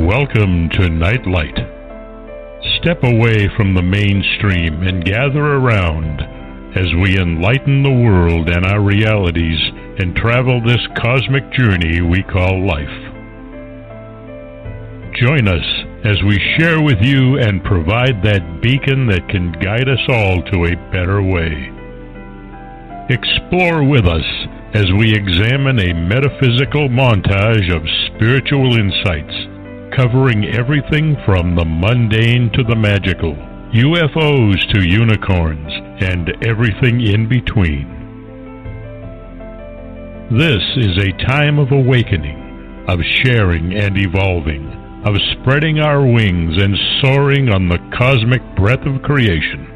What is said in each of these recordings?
Welcome to Nightlight. Step away from the mainstream and gather around as we enlighten the world and our realities and travel this cosmic journey we call life. Join us as we share with you and provide that beacon that can guide us all to a better way. Explore with us as we examine a metaphysical montage of spiritual insights, covering everything from the mundane to the magical, UFOs to unicorns, and everything in between. This is a time of awakening, of sharing and evolving, of spreading our wings and soaring on the cosmic breath of creation.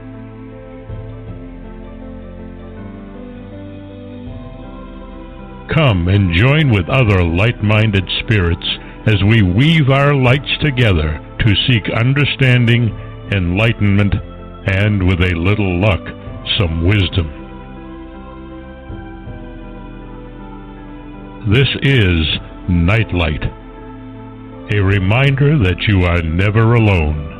Come and join with other light-minded spirits as we weave our lights together to seek understanding, enlightenment, and, with a little luck, some wisdom. This is Nightlight, a reminder that you are never alone.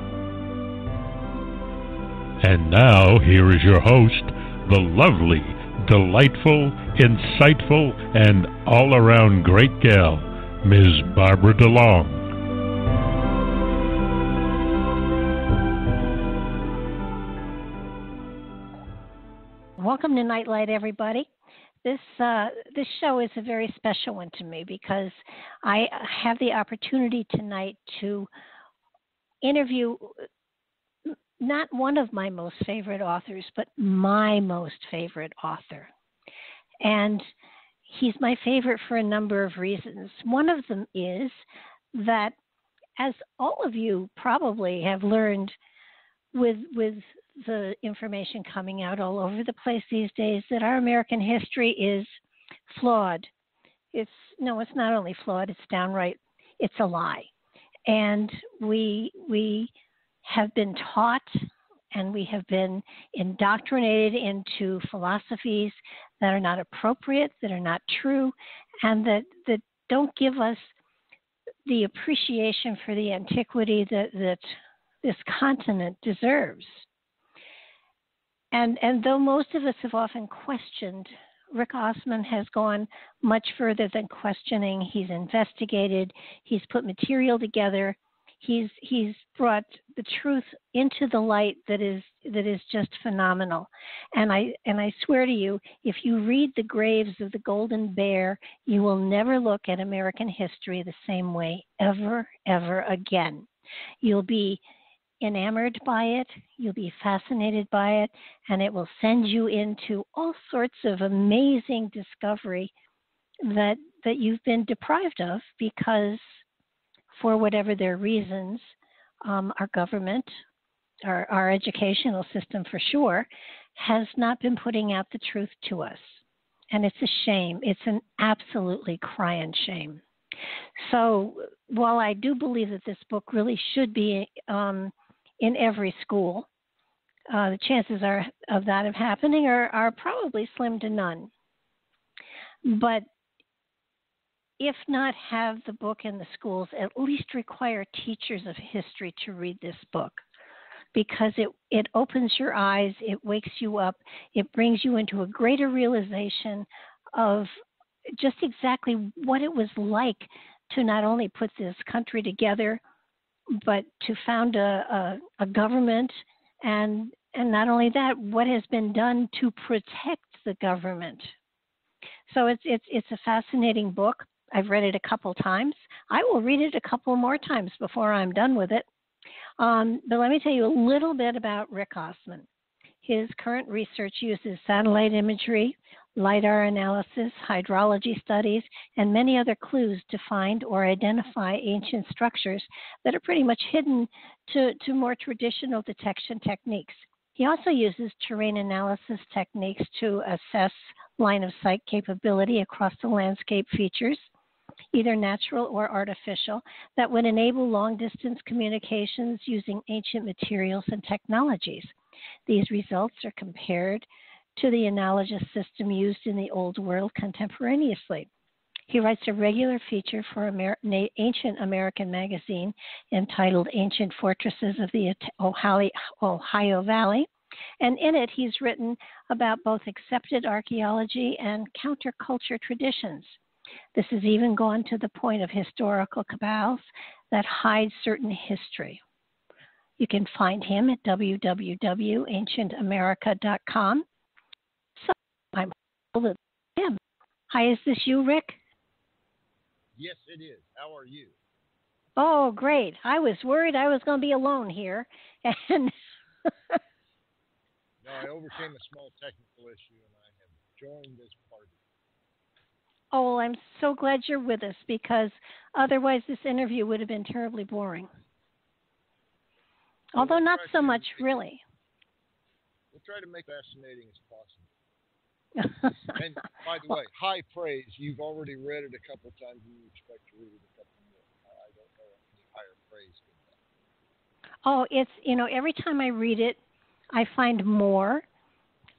And now, here is your host, the lovely, delightful, insightful, and all-around great gal, Ms. Barbara DeLong. Welcome to Nightlight, everybody. This show is a very special one to me because I have the opportunity tonight to interview not one of my most favorite authors, but my most favorite author. And he's my favorite for a number of reasons. One of them is that, as all of you probably have learned with the information coming out all over the place these days, that our American history is flawed. It's not only flawed, it's downright, it's a lie. And we have been taught and we have been indoctrinated into philosophies that are not appropriate, that are not true, and that don't give us the appreciation for the antiquity that this continent deserves. And though most of us have often questioned, Rick Osmon has gone much further than questioning. He's investigated, he's put material together, he's brought the truth into the light that is just phenomenal. And I swear to you, if you read The Graves of the Golden Bear, you will never look at American history the same way ever again. You'll be enamored by it, you'll be fascinated by it, and it will send you into all sorts of amazing discovery that you've been deprived of because, for whatever their reasons, our government, our educational system for sure, has not been putting out the truth to us. And it's a shame. It's an absolutely crying shame. So while I do believe that this book really should be in every school, the chances of that happening are probably slim to none. But if not have the book in the schools, at least require teachers of history to read this book, because it opens your eyes, it wakes you up, it brings you into a greater realization of just exactly what it was like to not only put this country together, but to found a government, and not only that, what has been done to protect the government. So it's a fascinating book. I've read it a couple times. I will read it a couple more times before I'm done with it. But let me tell you a little bit about Rick Osmon. His current research uses satellite imagery, LiDAR analysis, hydrology studies, and many other clues to find or identify ancient structures that are pretty much hidden to more traditional detection techniques. He also uses terrain analysis techniques to assess line of sight capability across the landscape features, either natural or artificial, that would enable long-distance communications using ancient materials and technologies. These results are compared to the analogous system used in the Old World contemporaneously. He writes a regular feature for Ancient American magazine entitled Ancient Fortresses of the Ohio Valley. And in it, he's written about both accepted archaeology and counterculture traditions. This has even gone to the point of historical cabals that hide certain history. You can find him at www.ancientamerica.com. So I'm hopeful that him. Hi, is this you, Rick? Yes, it is. How are you? Oh, great. I was worried I was going to be alone here. And no, I overcame a small technical issue, and I have joined this party. Oh, I'm so glad you're with us, because otherwise this interview would have been terribly boring. Although not so much, really. We'll try to make it fascinating as possible. And by the way, high praise. You've already read it a couple times, and you expect to read it a couple more. I don't know any higher praise than that. Oh, it's, every time I read it, I find more.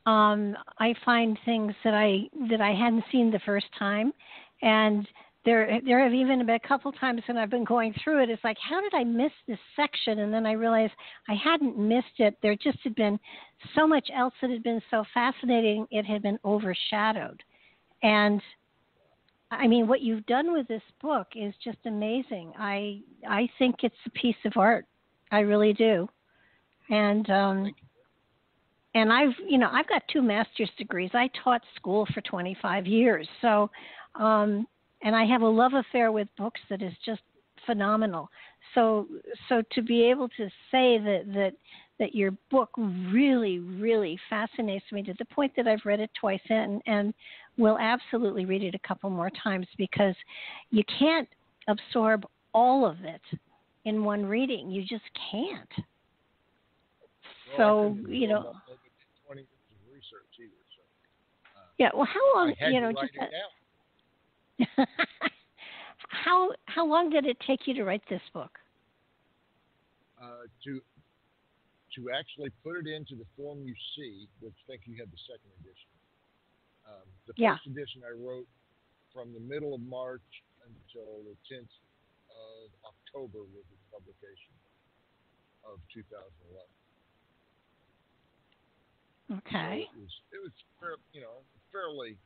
I find things that I hadn't seen the first time, and there have even been a couple times when I've been going through it. It's like, how did I miss this section? And then I realized I hadn't missed it. There just had been so much else that had been so fascinating, it had been overshadowed. And I mean, what you've done with this book is just amazing. I think it's a piece of art. I really do. And I've got 2 master's degrees. I taught school for 25 years. So, and I have a love affair with books that is just phenomenal. So to be able to say that your book really, really fascinates me to the point that I've read it twice and will absolutely read it a couple more times, because you can't absorb all of it in one reading. You just can't. Well, so, 20 years of research either. So, yeah. Well, how long? I had to write it down. How long did it take you to write this book? To actually put it into the form you see, which I think you had the second edition. The first edition I wrote from the middle of March until the 10th of October was its publication of 2011. Okay. So it was fairly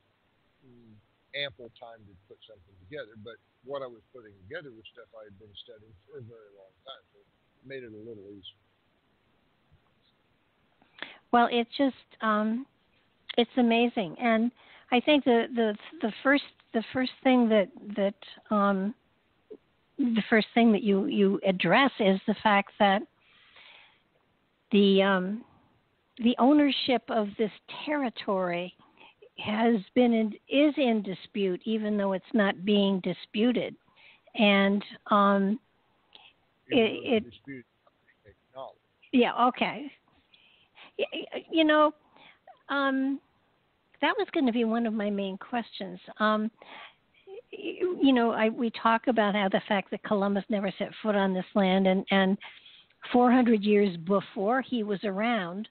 ample time to put something together, but what I was putting together was stuff I had been studying for a very long time, so it made it a little easier. Well, it's just it's amazing, and I think the first thing that you address is the fact that the ownership of this territory is in dispute, even though it's not being disputed, and dispute acknowledged. Yeah. Okay. That was going to be one of my main questions. We talk about how the fact that Columbus never set foot on this land, and 400 years before he was around,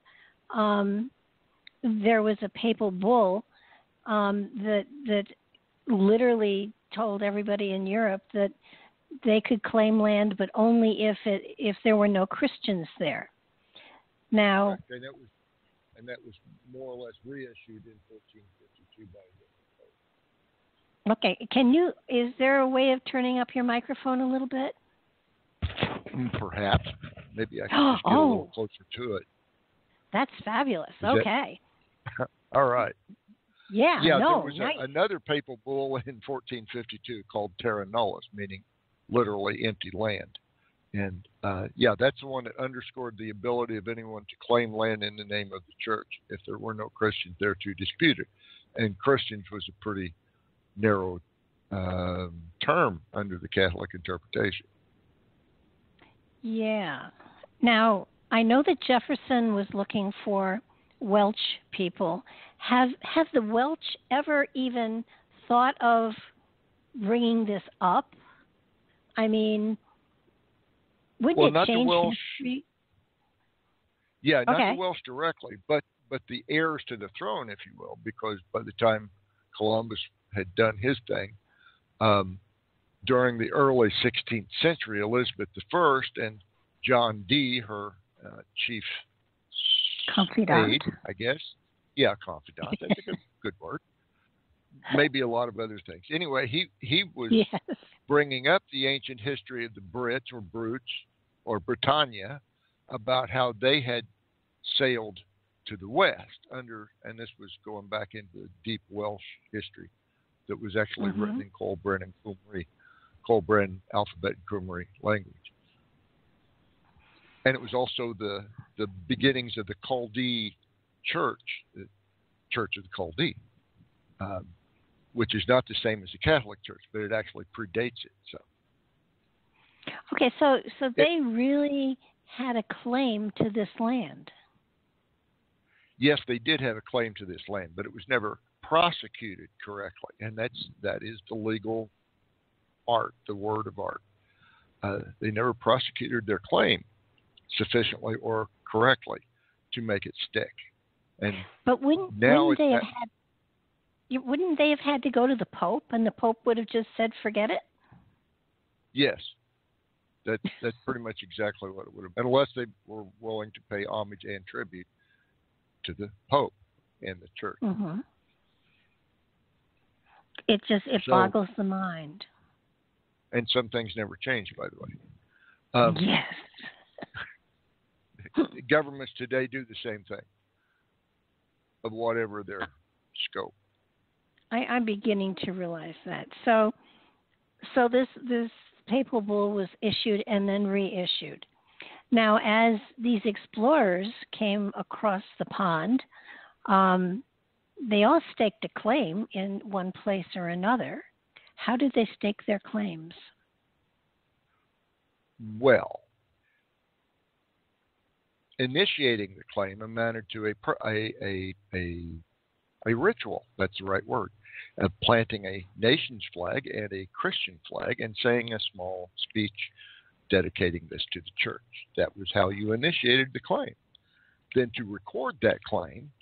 there was a papal bull that literally told everybody in Europe that they could claim land, but only if there were no Christians there. Now, and that was more or less reissued in 1452 by the Okay, is there a way of turning up your microphone a little bit? Perhaps. Maybe I can just get a little closer to it. That's fabulous. Okay. All right. Yeah, there was another papal bull in 1452 called Terra Nullius, meaning literally empty land. And, that's the one that underscored the ability of anyone to claim land in the name of the church if there were no Christians there to dispute it. And Christians was a pretty narrow term under the Catholic interpretation. Yeah. Now, I know that Jefferson was looking for Welsh people. Have the Welsh ever even thought of bringing this up? I mean, wouldn't it change history? Yeah, not the Welsh directly, but the heirs to the throne, if you will, because by the time Columbus had done his thing, During the early 16th century, Elizabeth I and John Dee, her chief confidant, aide, I guess. Yeah, confidant. That's a good word. Maybe a lot of other things. Anyway, he was bringing up the ancient history of the Brits or Brutes or Britannia about how they had sailed to the west and this was going back into deep Welsh history that was actually written in Colbren and Cymru, Colbren alphabet and Cymru language. And it was also the beginnings of the Chaldee Church, the Church of the Chaldee, which is not the same as the Catholic Church, but it actually predates it. So, okay, so they really had a claim to this land. Yes, they did have a claim to this land, but it was never prosecuted correctly, and that is the legal art, the word of art. They never prosecuted their claim sufficiently or correctly to make it stick. But wouldn't they have had to go to the Pope, and the Pope would have just said, "Forget it"? Yes, that's pretty much exactly what it would have been, unless they were willing to pay homage and tribute to the Pope and the Church. Mm-hmm. It boggles the mind. And some things never change, by the way. Yes. Governments today do the same thing, of whatever their scope. I'm beginning to realize that. So this papal bull was issued and then reissued. Now, as these explorers came across the pond, they all staked a claim in one place or another. How did they stake their claims? Well, initiating the claim amounted to a ritual. That's the right word. Of planting a nation's flag and a Christian flag and saying a small speech dedicating this to the church. That was how you initiated the claim. Then to record that claim,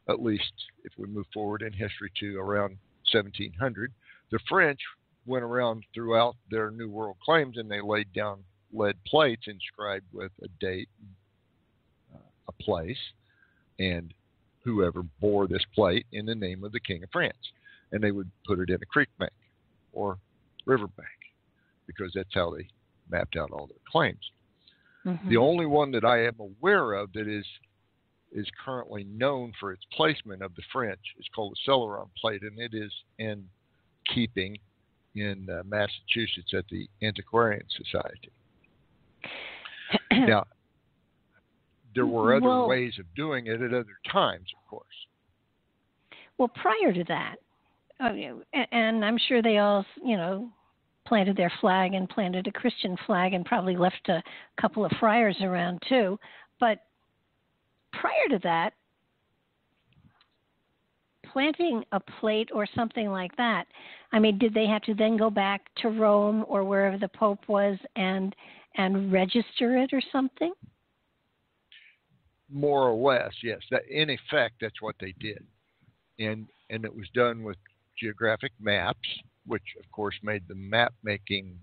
at least if we move forward in history to around 1700, the French went around throughout their New World claims and they laid down lead plates inscribed with a date, a place, and whoever bore this plate in the name of the King of France. And they would put it in a creek bank or river bank because that's how they mapped out all their claims. Mm-hmm. The only one that I am aware of that is currently known for its placement of the French is called the Celeron plate, and it is in keeping in Massachusetts at the Antiquarian Society. Now, there were other ways of doing it at other times, of course. Well, prior to that, and I'm sure they all, planted their flag and planted a Christian flag and probably left a couple of friars around too. But prior to that, planting a plate or something like that, did they have to then go back to Rome or wherever the Pope was and register it or something? More or less, yes. That in effect, that's what they did, and it was done with geographic maps, which of course made the map making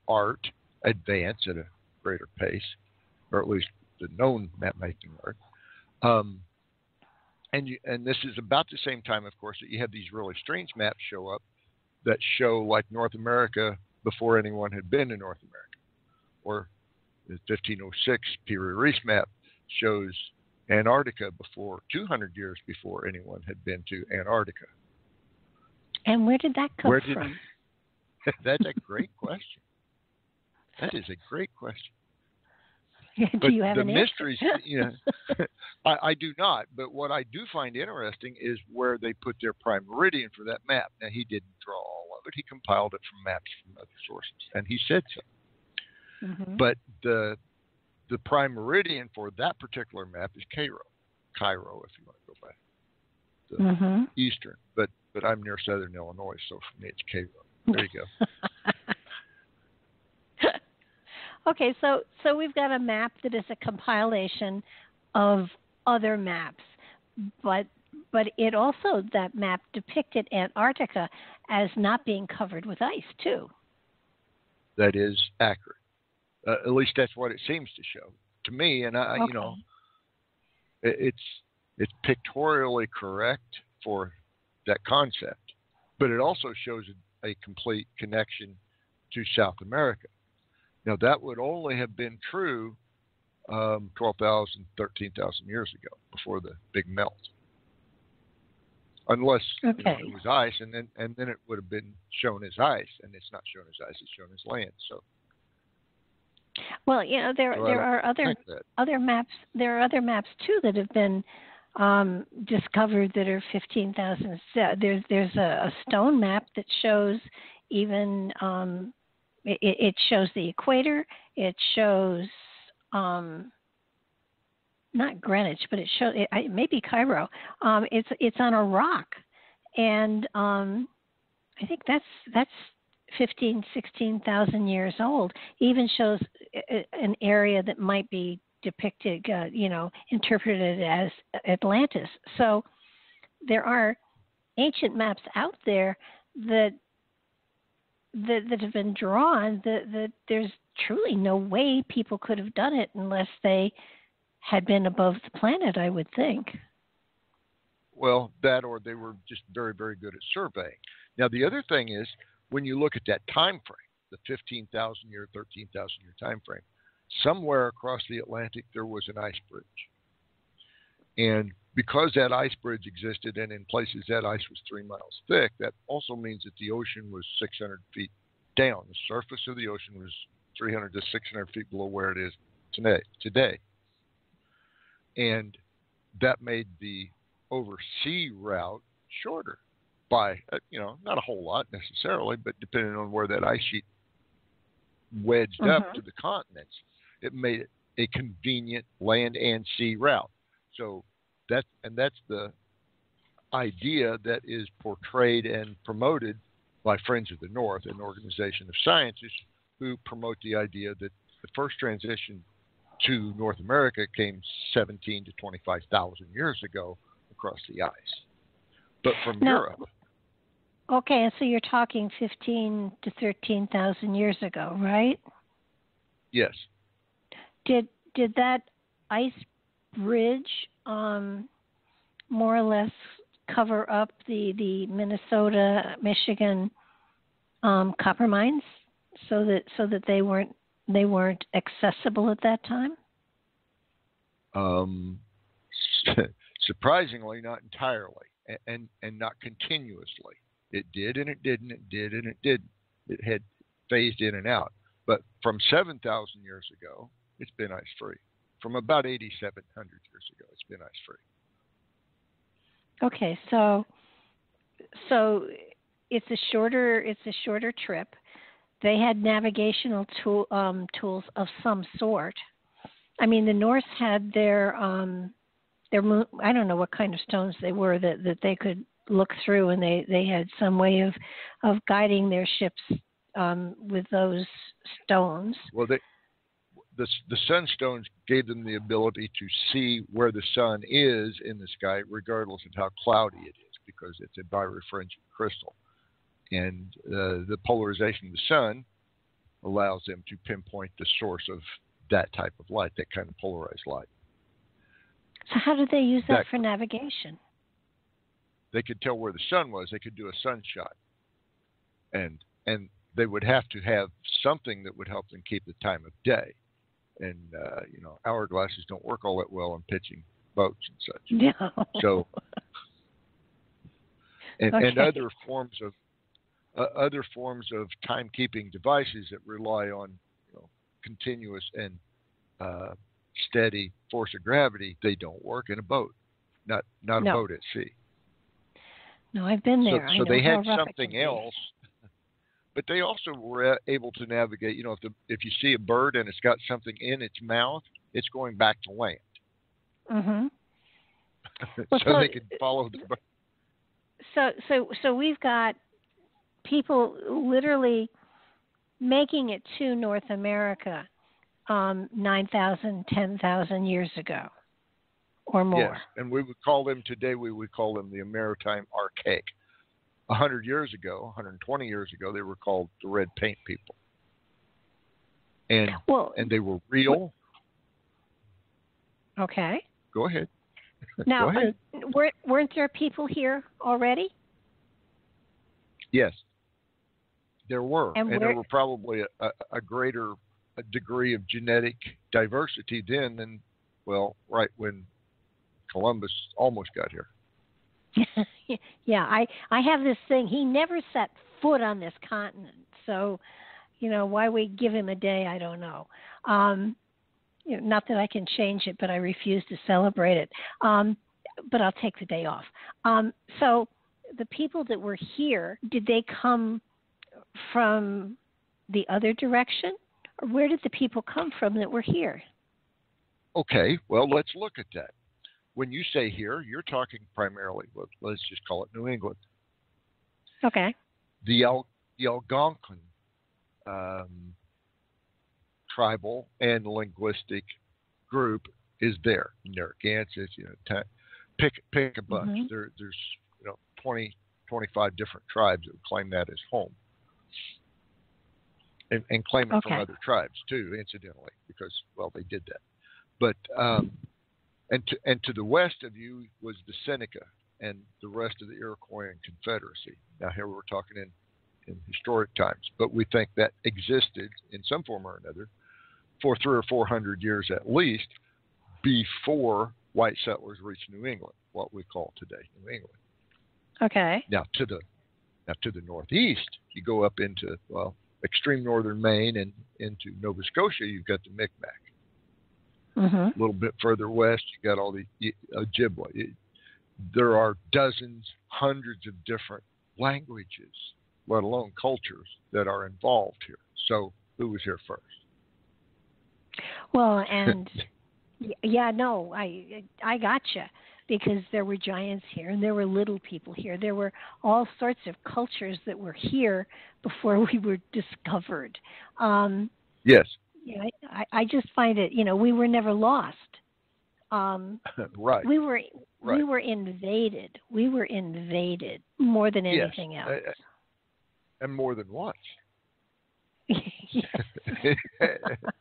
art advance at a greater pace, or at least the known map making art. And this is about the same time, of course, that you have these really strange maps show up that show like North America before anyone had been to North America, or the 1506 Piri Reis map shows Antarctica 200 years before anyone had been to Antarctica. And where did that come from? That's a great question. That is a great question. Do you have the an mysteries? I do not. But what I do find interesting is where they put their prime meridian for that map. Now, he didn't draw all of it. He compiled it from maps from other sources, and he said so. Mm-hmm. But the prime meridian for that particular map is Cairo, if you want to go by the eastern. But I'm near southern Illinois, so for me it's Cairo. There you go. Okay, so we've got a map that is a compilation of other maps, but but it also, that map depicted Antarctica as not being covered with ice too. That is accurate. At least that's what it seems to show to me. And I, Okay. it's pictorially correct for that concept, but it also shows a complete connection to South America. Now, that would only have been true 12,000, 13,000 years ago, before the big melt. Unless it was ice, and then it would have been shown as ice, and it's not shown as ice; it's shown as land. So, well, there are other maps. There are other maps too that have been discovered that are 15,000. There's a stone map that shows even it shows the equator. It shows not Greenwich, but it shows maybe Cairo. It's on a rock, and I think that's 16,000 years old. It even shows an area that might be depicted, interpreted as Atlantis. So there are ancient maps out there that have been drawn that there's truly no way people could have done it unless they had been above the planet, I would think. Well, that, or they were just very, very good at surveying. Now, the other thing is, when you look at that time frame, the 15,000 year, 13,000 year time frame, somewhere across the Atlantic there was an ice bridge. And because that ice bridge existed, and in places that ice was 3 miles thick, that also means that the ocean was 600 feet down. The surface of the ocean was 300 to 600 feet below where it is today. And that made the oversea route shorter by, not a whole lot necessarily, but depending on where that ice sheet wedged up to the continents, it made it a convenient land and sea route. So that's the idea that is portrayed and promoted by Friends of the North, an organization of scientists who promote the idea that the first transition to North America came 17 to 25,000 years ago across the ice. But from Europe. Okay, and so you're talking 15 to 13,000 years ago, right? Yes. Did that ice bridge more or less cover up the Minnesota, Michigan copper mines so that they weren't accessible at that time? Surprisingly, not entirely, and not continuously. It did, and it didn't. It did, and it didn't. It had phased in and out. But from 7,000 years ago, it's been ice-free. From about 8,700 years ago, it's been ice-free. Okay, so it's a shorter trip. They had navigational tools of some sort. I mean, the Norse had their I don't know what kind of stones they were that they could look through, and they had some way of guiding their ships with those stones. Well, the sunstones gave them the ability to see where the sun is in the sky, regardless of how cloudy it is, because it's a birefringent crystal. And the polarization of the sun allows them to pinpoint the source of that type of light, that kind of polarized light. So how did they use that for navigation? They could tell where the sun was. They could do a sunshot. And they would have to have something that would help them keep the time of day. And, hourglasses don't work all that well on pitching boats and such. No. So, and other forms of timekeeping devices that rely on continuous and steady force of gravity, they don't work in a boat, not a boat at sea. No, I've been there. So they had something else, but they also were able to navigate. If you see a bird and it's got something in its mouth, it's going back to land. Mm-hmm. So they could follow the bird. So we've got people literally making it to North America 9,000, 10,000 years ago. or more. Yes, and we would call them today, we would call them the Maritime Archaic. 100 years ago, 120 years ago, they were called the red paint people. And they were real. Okay. Go ahead. Now, Go ahead. Weren't there people here already? Yes, there were. And there were probably a greater degree of genetic diversity then than, well, right when Columbus almost got here. Yeah, I have this thing. He never set foot on this continent. So, why we give him a day, I don't know. Not that I can change it, but I refuse to celebrate it. But I'll take the day off. So the people that were here, did they come from the other direction? Or where did the people come from that were here? Okay, well, let's look at that. When you say here, you're talking primarily, let's just call it New England. Okay. The Algonquin tribal and linguistic group is there. Narragansett, pick a bunch. Mm-hmm. There's 20, 25 different tribes that would claim that as home. And claim it from other tribes too, incidentally, because, well, they did that. But and to the west of you was the Seneca and the rest of the Iroquois Confederacy. Now here we're talking in historic times, but we think that existed in some form or another for 300 or 400 years at least before white settlers reached New England, what we call today New England. Okay. Now to the northeast, you go up into extreme northern Maine and into Nova Scotia. You've got the Micmac. Mm-hmm. A little bit further west, you got all the Ojibwa. There are dozens, hundreds of different languages, let alone cultures, that are involved here. So, who was here first? Well, and I gotcha, because there were giants here and there were little people here. There were all sorts of cultures that were here before we were discovered. Yes. Yeah, I just find it, we were never lost. Right. We were invaded. We were invaded more than anything else. And more than once. Yes.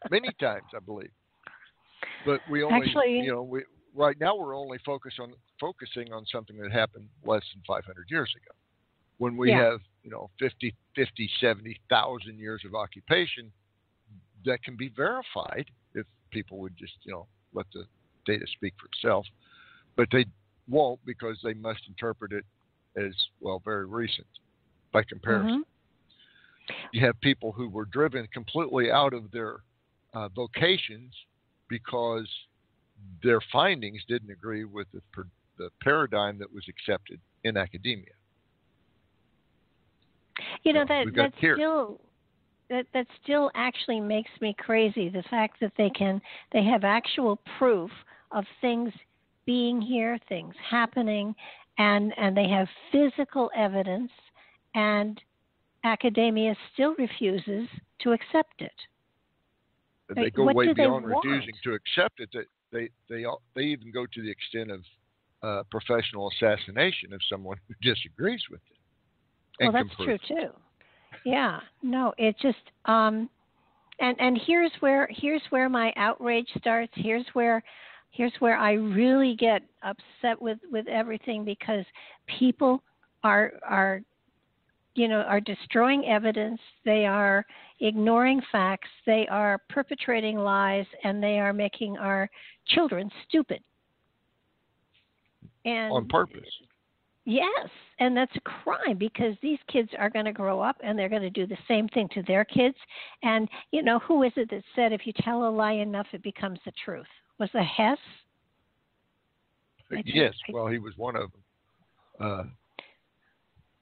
Many times, I believe. But we only, right now we're only focusing on something that happened less than 500 years ago. When we have, 50, 70,000 years of occupation, that can be verified if people would just, let the data speak for itself. But they won't, because they must interpret it as, very recent by comparison. Mm-hmm. You have people who were driven completely out of their vocations because their findings didn't agree with the paradigm that was accepted in academia. That still actually makes me crazy. The fact that they have actual proof of things being here, things happening, and they have physical evidence, and academia still refuses to accept it. They go way beyond refusing to accept it. They even go to the extent of professional assassination of someone who disagrees with it. Well, that's true too. Yeah, no, it just and here's where my outrage starts. Here's where I really get upset with everything, because people are destroying evidence. They are ignoring facts. They are perpetrating lies, and they are making our children stupid. And on purpose. Yes, and that's a crime, because these kids are going to grow up and they're going to do the same thing to their kids. And, who is it that said if you tell a lie enough, it becomes the truth? Was it Hess? Yes, well, he was one of them.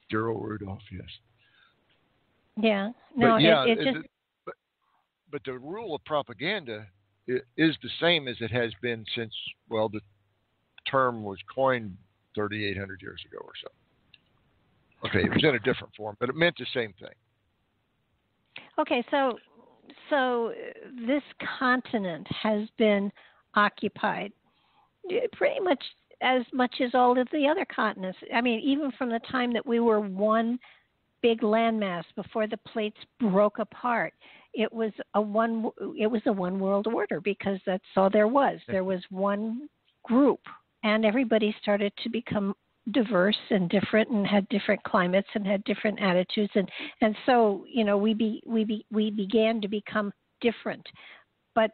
Gerald Rudolph, yes. Yeah, no, but the rule of propaganda is the same as it has been since, the term was coined 3,800 years ago or so. Okay, it was in a different form, but it meant the same thing. Okay, so this continent has been occupied pretty much as all of the other continents. I mean, even from the time that we were one big landmass before the plates broke apart, it was a one world order, because that's all there was. There was one group, and everybody started to become diverse and different, and had different climates and had different attitudes, and so we began to become different. But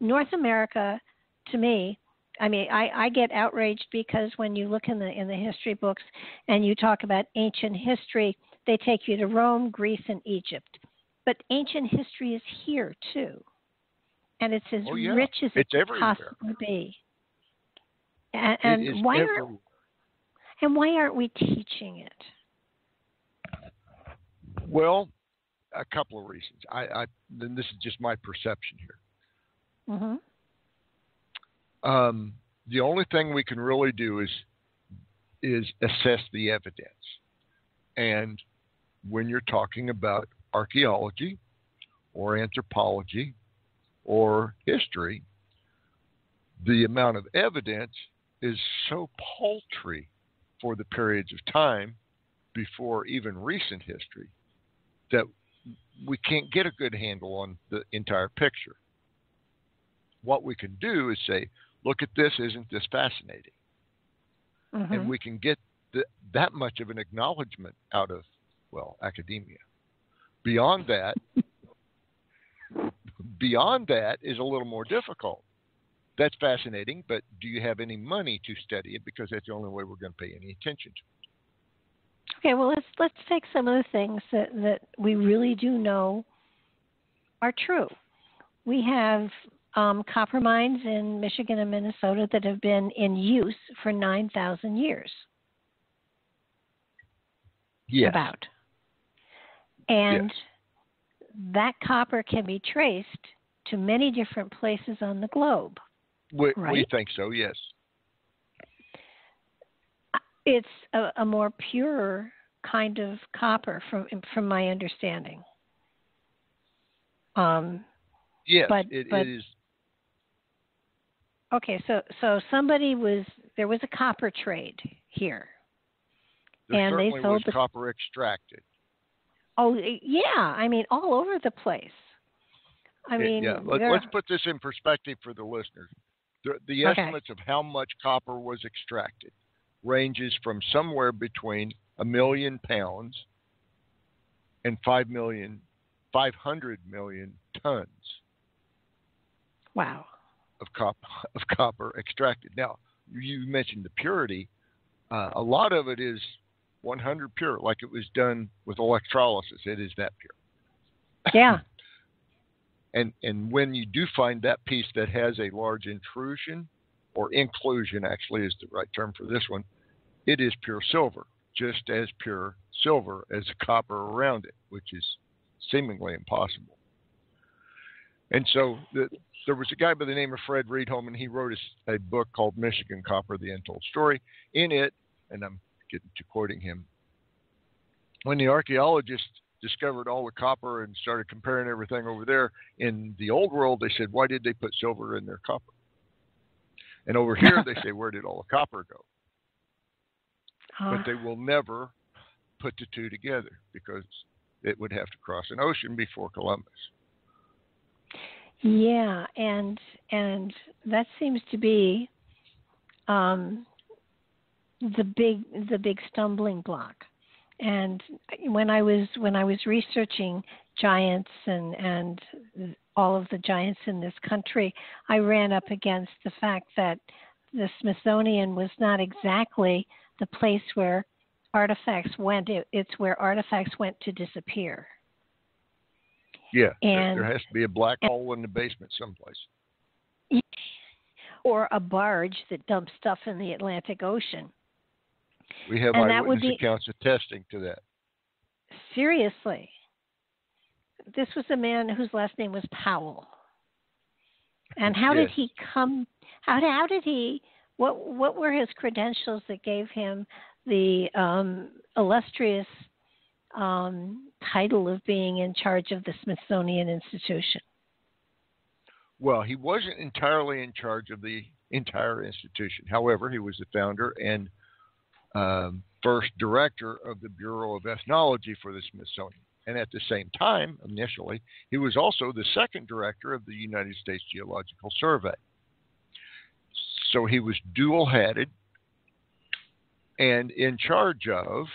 North America, to me, I mean, I get outraged because when you look in the history books and you talk about ancient history, they take you to Rome, Greece, and Egypt. But ancient history is here too, and it's as rich as it can possibly be. And why aren't we teaching it? Well, a couple of reasons. Then this is just my perception here. Mm-hmm. The only thing we can really do is assess the evidence. And when you're talking about archaeology or anthropology or history, the amount of evidence is so paltry for the periods of time before even recent history that we can't get a good handle on the entire picture. What we can do is say, look at this, isn't this fascinating? Mm-hmm. And we can get that much of an acknowledgement out of, academia. Beyond that is a little more difficult. That's fascinating, but do you have any money to study it? Because that's the only way we're going to pay any attention to it. Okay, well, let's take some of the things that we really do know are true. We have copper mines in Michigan and Minnesota that have been in use for 9,000 years. Yes. About. And that copper can be traced to many different places on the globe. We think so, yes. It's a more pure kind of copper, from my understanding. Yes, it is. Okay, so there was a copper trade here. There and certainly they sold was copper extracted. Oh, yeah, I mean, all over the place. Let's put this in perspective for the listeners. The estimates of how much copper was extracted ranges from somewhere between 1 million pounds and 500 million tons. Wow. Of copper extracted. Now, you mentioned the purity. A lot of it is 100 pure, like it was done with electrolysis. It is that pure. Yeah. And when you do find that piece that has a large intrusion, or inclusion actually is the right term for this one, it is pure silver, just as pure silver as the copper around it, which is seemingly impossible. And so there was a guy by the name of Fred Reedholm, and he wrote a book called Michigan Copper, The Untold Story. In it, and I'm getting to quoting him, when the archaeologists discovered all the copper and started comparing everything over there, in the old world, they said, why did they put silver in their copper? And over here, they say, where did all the copper go? But they will never put the two together, because it would have to cross an ocean before Columbus. Yeah, and that seems to be the big stumbling block. And when I was researching giants and all of the giants in this country, I ran up against the fact that the Smithsonian was not exactly the place where artifacts went. It's where artifacts went to disappear. Yeah, there has to be a black hole in the basement someplace. Or a barge that dumps stuff in the Atlantic Ocean. We have eyewitness accounts attesting to that. Seriously. This was a man whose last name was Powell. And how did he come? How did he? What were his credentials that gave him the illustrious title of being in charge of the Smithsonian Institution? Well, he wasn't entirely in charge of the entire institution. However, he was the founder and first director of the Bureau of Ethnology for the Smithsonian. And at the same time, initially, he was also the second director of the United States Geological Survey. So he was dual-headed and in charge of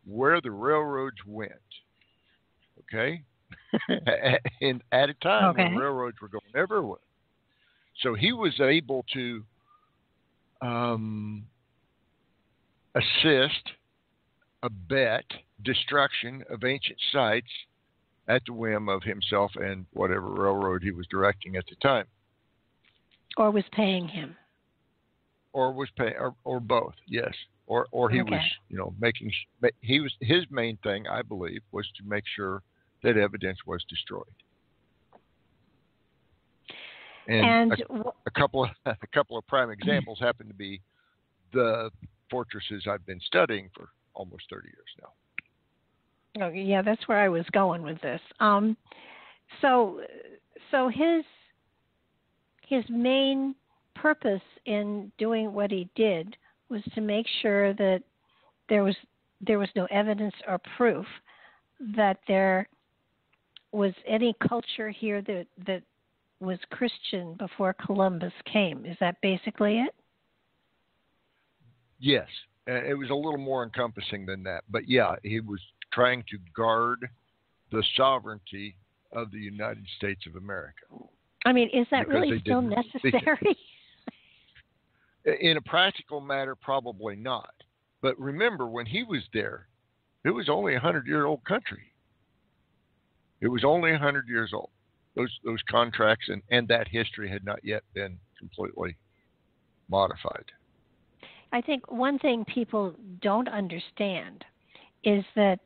where the railroads went. Okay? And at a time when railroads were going everywhere. So he was able to assist, abet destruction of ancient sites at the whim of himself and whatever railroad he was directing at the time. Or was paying him. Or was paying, or both, yes. Or he was, making, his main thing, I believe, was to make sure that evidence was destroyed. And a couple of prime examples happen to be the fortresses I've been studying for almost 30 years now. Oh, yeah, that's where I was going with this. So his main purpose in doing what he did was to make sure that there was no evidence or proof that there was any culture here that was Christian before Columbus came. Is that basically it? Yes. It was a little more encompassing than that. But yeah, he was trying to guard the sovereignty of the United States of America. I mean, is that really still necessary? In a practical matter, probably not. But remember, when he was there, it was only a 100-year-old country. It was only 100 years old. Those contracts and that history had not yet been completely modified. I think one thing people don't understand is that,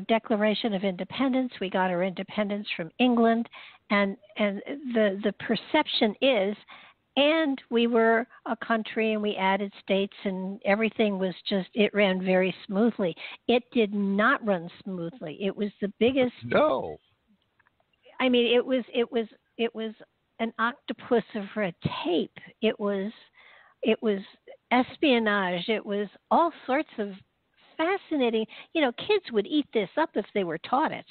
Declaration of Independence, we got our independence from England, and the perception is, and we were a country and we added states and everything was it ran very smoothly. It did not run smoothly. It was the biggest. No. I mean, it was an octopus of red tape. It was espionage. It was all sorts of fascinating. Kids would eat this up if they were taught it.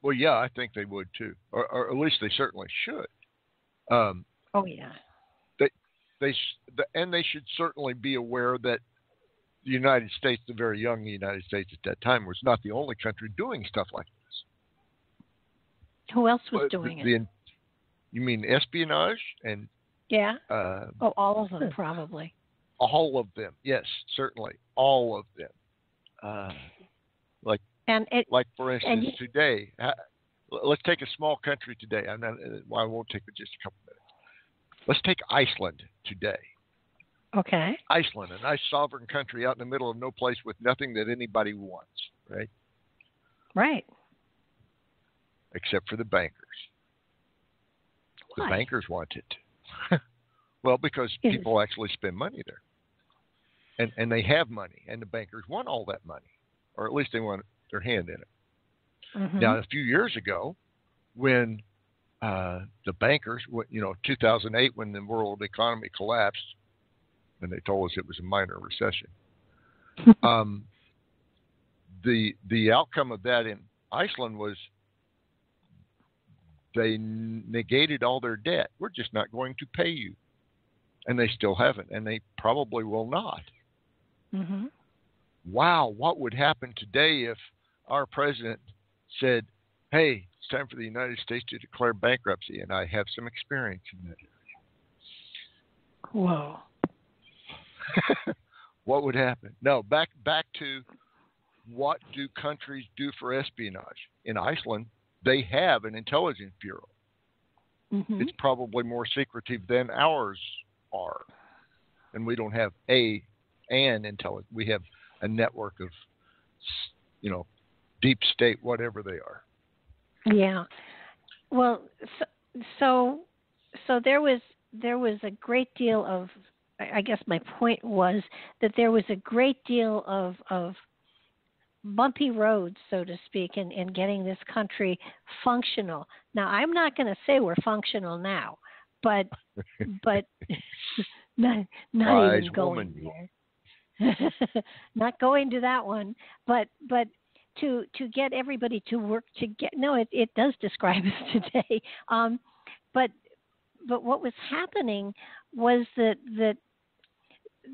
Well, yeah, I think they would too, or at least they certainly should. Oh yeah. They should certainly be aware that the United States, the very young United States at that time, was not the only country doing stuff like this. Who else was doing it? You mean espionage and? Yeah. All of them probably. All of them, yes, certainly, all of them. Like for instance, today, let's take a small country today. I won't take just a couple minutes. Let's take Iceland today. Okay. Iceland, a nice sovereign country out in the middle of no place with nothing that anybody wants, right? Right. Except for the bankers. Why? The bankers want it. Well, because people actually spend money there. And they have money, and the bankers want all that money, or at least they want their hand in it. Mm-hmm. Now, a few years ago, when the bankers, 2008, when the world economy collapsed, and they told us it was a minor recession, the outcome of that in Iceland was they negated all their debt. We're just not going to pay you. And they still haven't, and they probably will not. Mm-hmm. Wow, what would happen today if our president said, hey, it's time for the United States to declare bankruptcy, and I have some experience in that area. Whoa. What would happen? No, back to what do countries do for espionage? In Iceland, they have an intelligence bureau. Mm-hmm. It's probably more secretive than ours are. And we don't have an intelligence. We have a network of, deep state, whatever they are. Yeah. Well, so there was a great deal of, I guess my point was that there was a great deal of bumpy roads, so to speak, in getting this country functional. Now, I'm not going to say we're functional now, but not Wise even going woman. there. Not going to that one, but to get everybody to work together. No, it does describe us today. But what was happening was that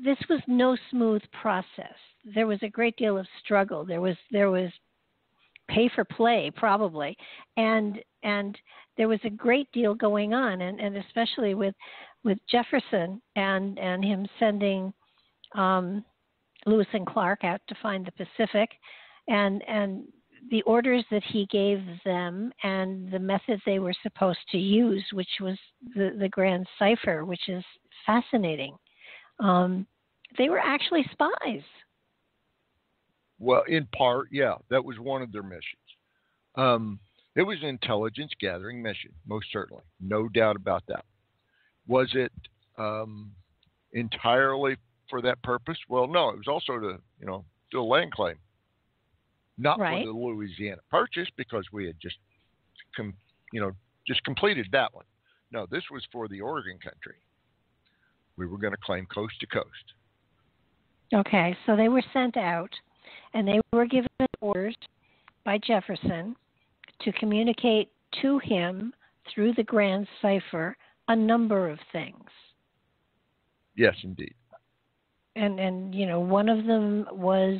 this was no smooth process. There was a great deal of struggle. There was pay for play, probably, and there was a great deal going on, and especially with Jefferson and him sending Lewis and Clark out to find the Pacific, and the orders that he gave them and the method they were supposed to use, which was the grand cipher, which is fascinating. They were actually spies. Well, in part, yeah, that was one of their missions. It was an intelligence gathering mission, most certainly, no doubt about that. Was it entirely for that purpose? Well, no, it was also to do a land claim, not right. for the Louisiana Purchase, because we had just completed that one. No, this was for the Oregon country. We were going to claim coast to coast. Okay, so they were sent out, and they were given orders by Jefferson to communicate to him through the grand cipher a number of things. Yes, indeed. And one of them was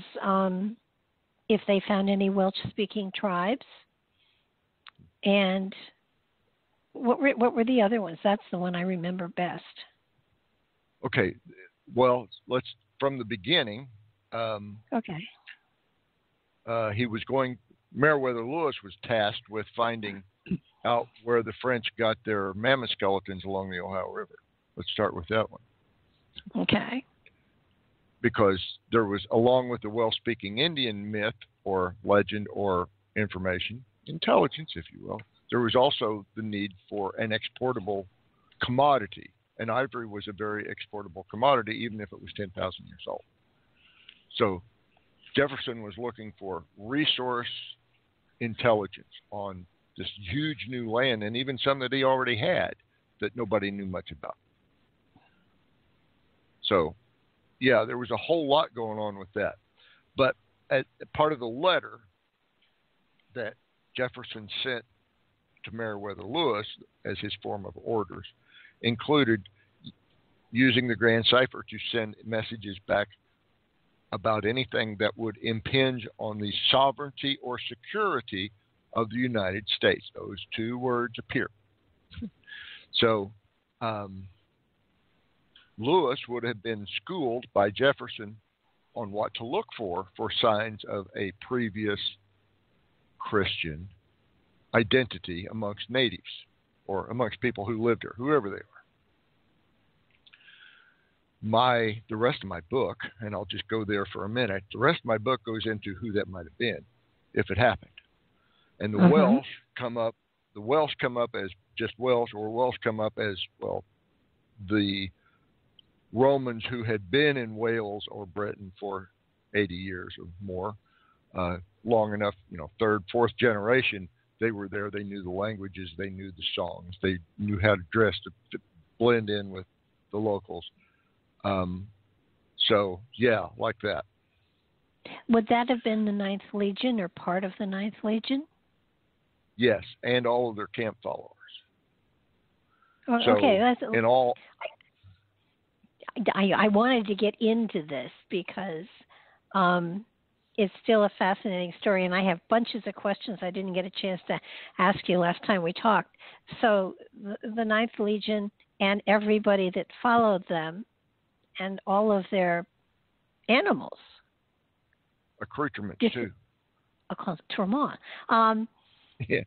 if they found any Welsh-speaking tribes. And what were the other ones? That's the one I remember best. Okay, well, let's from the beginning. Okay. Meriwether Lewis was tasked with finding out where the French got their mammoth skeletons along the Ohio River. Let's start with that one. Okay. Because there was, along with the Welsh-speaking Indian myth or legend or information, intelligence, if you will, there was also the need for an exportable commodity. And ivory was a very exportable commodity, even if it was 10,000 years old. So Jefferson was looking for resource intelligence on this huge new land, and even some that he already had that nobody knew much about. So, yeah, there was a whole lot going on with that. But as part of the letter that Jefferson sent to Meriwether Lewis as his form of orders included using the grand cipher to send messages back about anything that would impinge on the sovereignty or security of the United States. Those two words appear. So Lewis would have been schooled by Jefferson on what to look for signs of a previous Christian identity amongst natives or amongst people who lived here, whoever they are. The rest of my book, and I'll just go there for a minute, the rest of my book goes into who that might have been, if it happened. And the Welsh come up as just Welsh, or Welsh come up as, well, the Romans who had been in Wales or Britain for 80 years or more, long enough, third, fourth generation, they were there, they knew the languages, they knew the songs, they knew how to dress to blend in with the locals. So, yeah, like that. Would that have been the Ninth Legion or part of the Ninth Legion? Yes, and all of their camp followers. Oh, so, okay. In all... I wanted to get into this because it's still a fascinating story, and I have bunches of questions I didn't get a chance to ask you last time we talked. So the Ninth Legion and everybody that followed them and all of their animals. Accoutrements, too. Accoutrement. Yeah.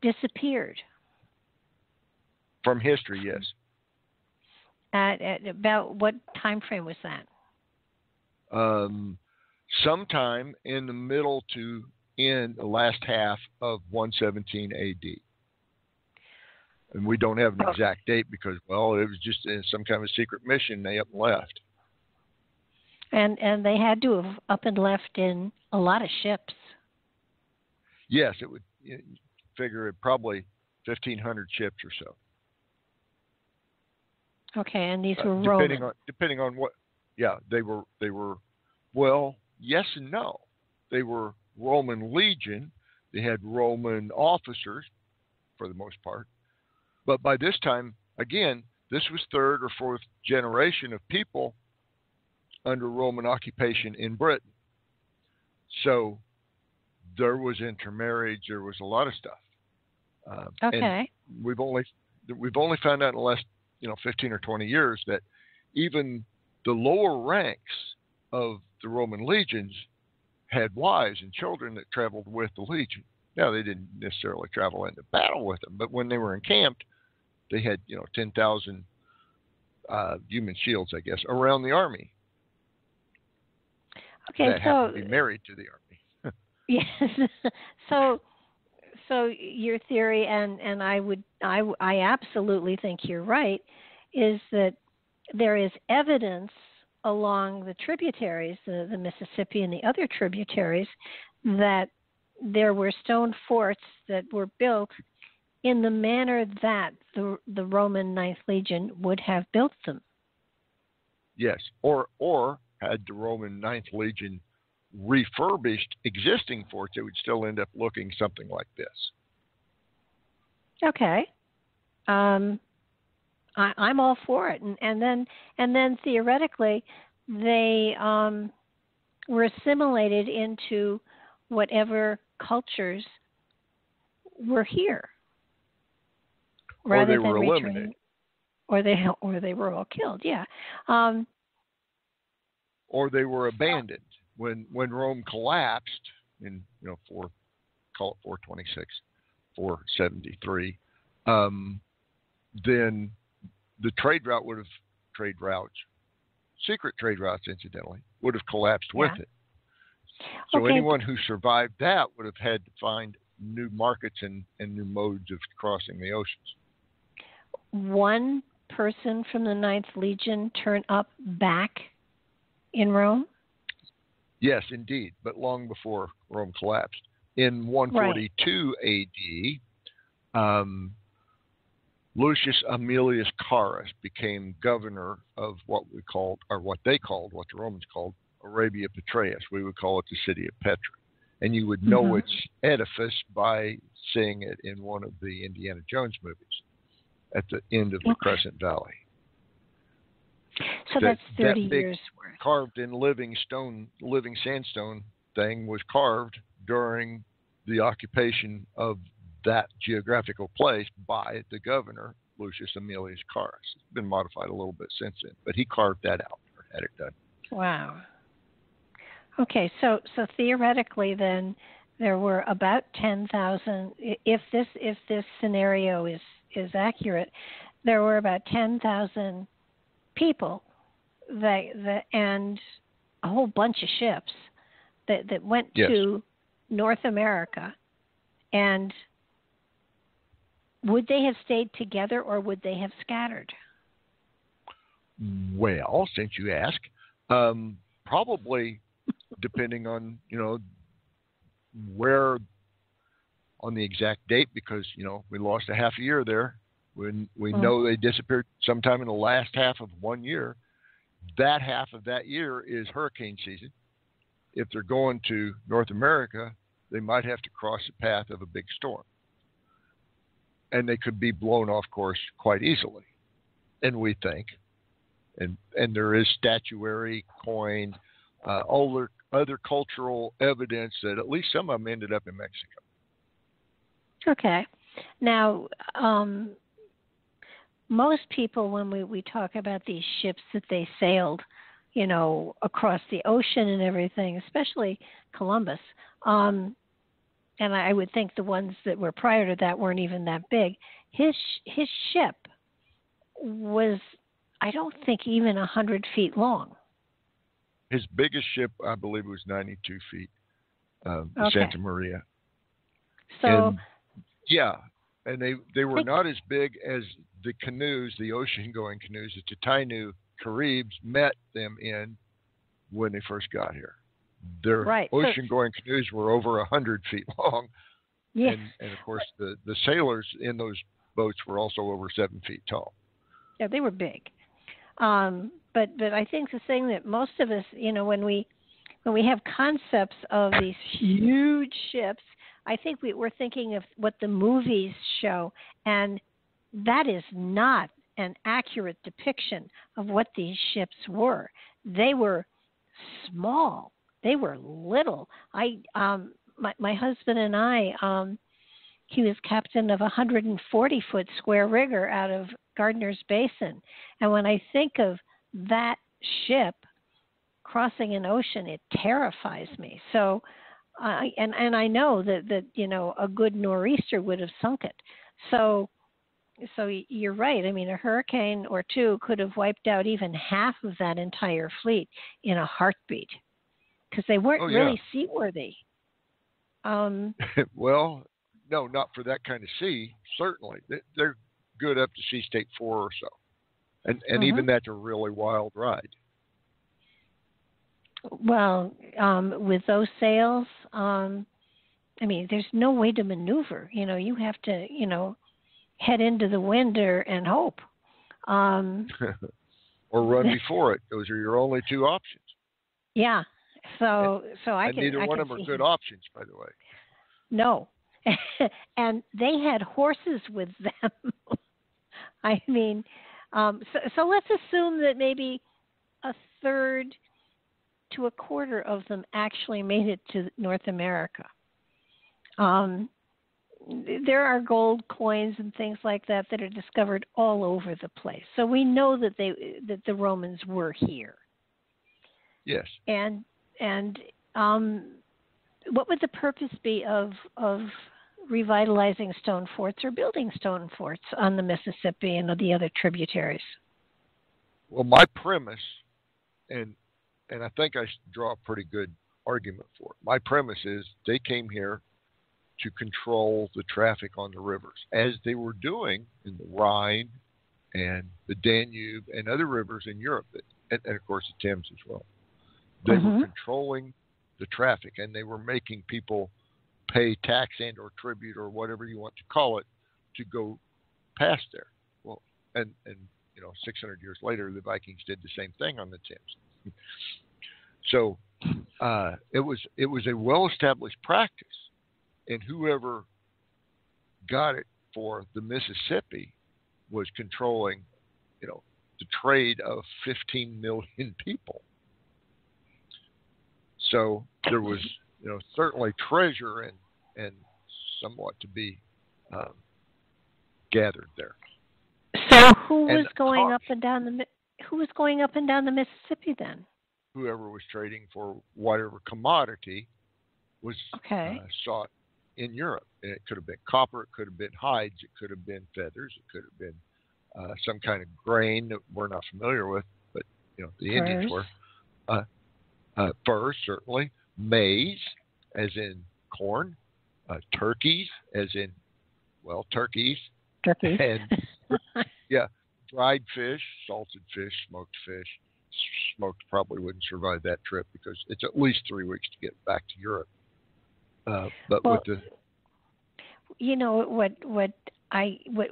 Disappeared. From history, yes. At about what time frame was that? Sometime in the middle to in the last half of 117 AD. And we don't have an exact date because, well, it was just some kind of secret mission. They up and left. And they had to have up and left in a lot of ships. Yes, it would figure it probably 1,500 ships or so. Okay, and these were Roman. Depending on what, yeah, they were. Well, yes and no. They were Roman legion. They had Roman officers, for the most part. But by this time, again, this was third or fourth generation of people under Roman occupation in Britain. So there was intermarriage. There was a lot of stuff. Okay. And we've only found out in the last 15 or 20 years that even the lower ranks of the Roman legions had wives and children that traveled with the legion. Now, they didn't necessarily travel into battle with them, but when they were encamped, they had 10,000 human shields, I guess, around the army. Okay, that happened to be married to the army. Yes. So your theory, and I absolutely think you're right, is that there is evidence along the tributaries, the Mississippi and the other tributaries, that there were stone forts that were built in the manner that the Roman Ninth Legion would have built them. Yes, or had the Roman Ninth Legion refurbished existing forts, it would still end up looking something like this. Okay. I'm all for it, and then theoretically, they were assimilated into whatever cultures were here, rather or they were than eliminated, or they were all killed. Yeah. Or they were abandoned when Rome collapsed in 426, 473. Then the secret trade routes, incidentally, would have collapsed with it. So anyone who survived that would have had to find new markets and new modes of crossing the oceans. One person from the Ninth Legion turn up back in Rome? Yes, indeed, but long before Rome collapsed. In 142 AD, Lucius Aemilius Carus became governor of what the Romans called Arabia Petraeus. We would call it the city of Petra. And you would know its edifice by seeing it in one of the Indiana Jones movies at the end of the Crescent Valley. So that's 30 years worth. Carved in living sandstone thing was carved during the occupation of that geographical place by the governor, Lucius Aemilius Carus. It's been modified a little bit since then, but he carved that out or had it done. Wow. Okay, so theoretically then there were about 10,000, if this scenario is accurate, there were about 10,000 people that and a whole bunch of ships that went to North America. And would they have stayed together or would they have scattered? Well, since you ask, probably depending on, where on the exact date, because, we lost a half a year there. When we know they disappeared sometime in the last half of 1 year. That half of that year is hurricane season. If they're going to North America, they might have to cross the path of a big storm. And they could be blown off course quite easily. And we think, and there is statuary, coin, other cultural evidence that at least some of them ended up in Mexico. Okay. Now, most people, when we talk about these ships that they sailed, across the ocean and everything, especially Columbus, and I would think the ones that were prior to that weren't even that big. His ship was, I don't think, even 100 feet long. His biggest ship, I believe, was 92 feet, Santa Maria. So, and they were not as big as the canoes, the ocean-going canoes that the Tainu Caribs met them in when they first got here. Their ocean-going canoes were over 100 feet long. Yes. And of course, the sailors in those boats were also over 7 feet tall. Yeah, they were big. But I think the thing that most of us, when we have concepts of these huge ships, I think we're thinking of what the movies show, and that is not an accurate depiction of what these ships were. They were small. They were little. My husband and I, he was captain of a 140-foot square rigger out of Gardner's Basin, and when I think of that ship crossing an ocean, it terrifies me. So, and I know that a good nor'easter would have sunk it. So you're right. I mean, a hurricane or two could have wiped out even half of that entire fleet in a heartbeat because they weren't really seaworthy. Well, no, not for that kind of sea. Certainly, they're good up to sea state 4 or so, and even that's a really wild ride. Well, with those sails, I mean, there's no way to maneuver. You have to, head into the wind and hope. Or run before it. Those are your only two options. Yeah. So I can. Neither one of them are good options, by the way. No. And they had horses with them. I mean, so let's assume that maybe a third to a quarter of them actually made it to North America. There are gold coins and things like that are discovered all over the place. So we know that the Romans were here. Yes. And what would the purpose be of revitalizing stone forts or building stone forts on the Mississippi and the other tributaries? Well, my premise, and I think I draw a pretty good argument for it. My premise is they came here to control the traffic on the rivers, as they were doing in the Rhine and the Danube and other rivers in Europe, and of course the Thames as well. They were controlling the traffic, and they were making people pay tax and or tribute or whatever you want to call it to go past there. Well, and 600 years later, the Vikings did the same thing on the Thames. So it was a well-established practice, and whoever got it for the Mississippi was controlling, the trade of 15 million people. So there was, certainly treasure and somewhat to be gathered there. So who was going up and down the Mississippi then? Whoever was trading for whatever commodity was sought in Europe. And it could have been copper, it could have been hides, it could have been feathers, it could have been some kind of grain that we're not familiar with, but the Indians were. Furs, certainly. Maize, as in corn. Turkeys, as in, turkeys. Turkeys. And, dried fish, salted fish, smoked fish. Smoked probably wouldn't survive that trip because it's at least 3 weeks to get back to Europe. With the...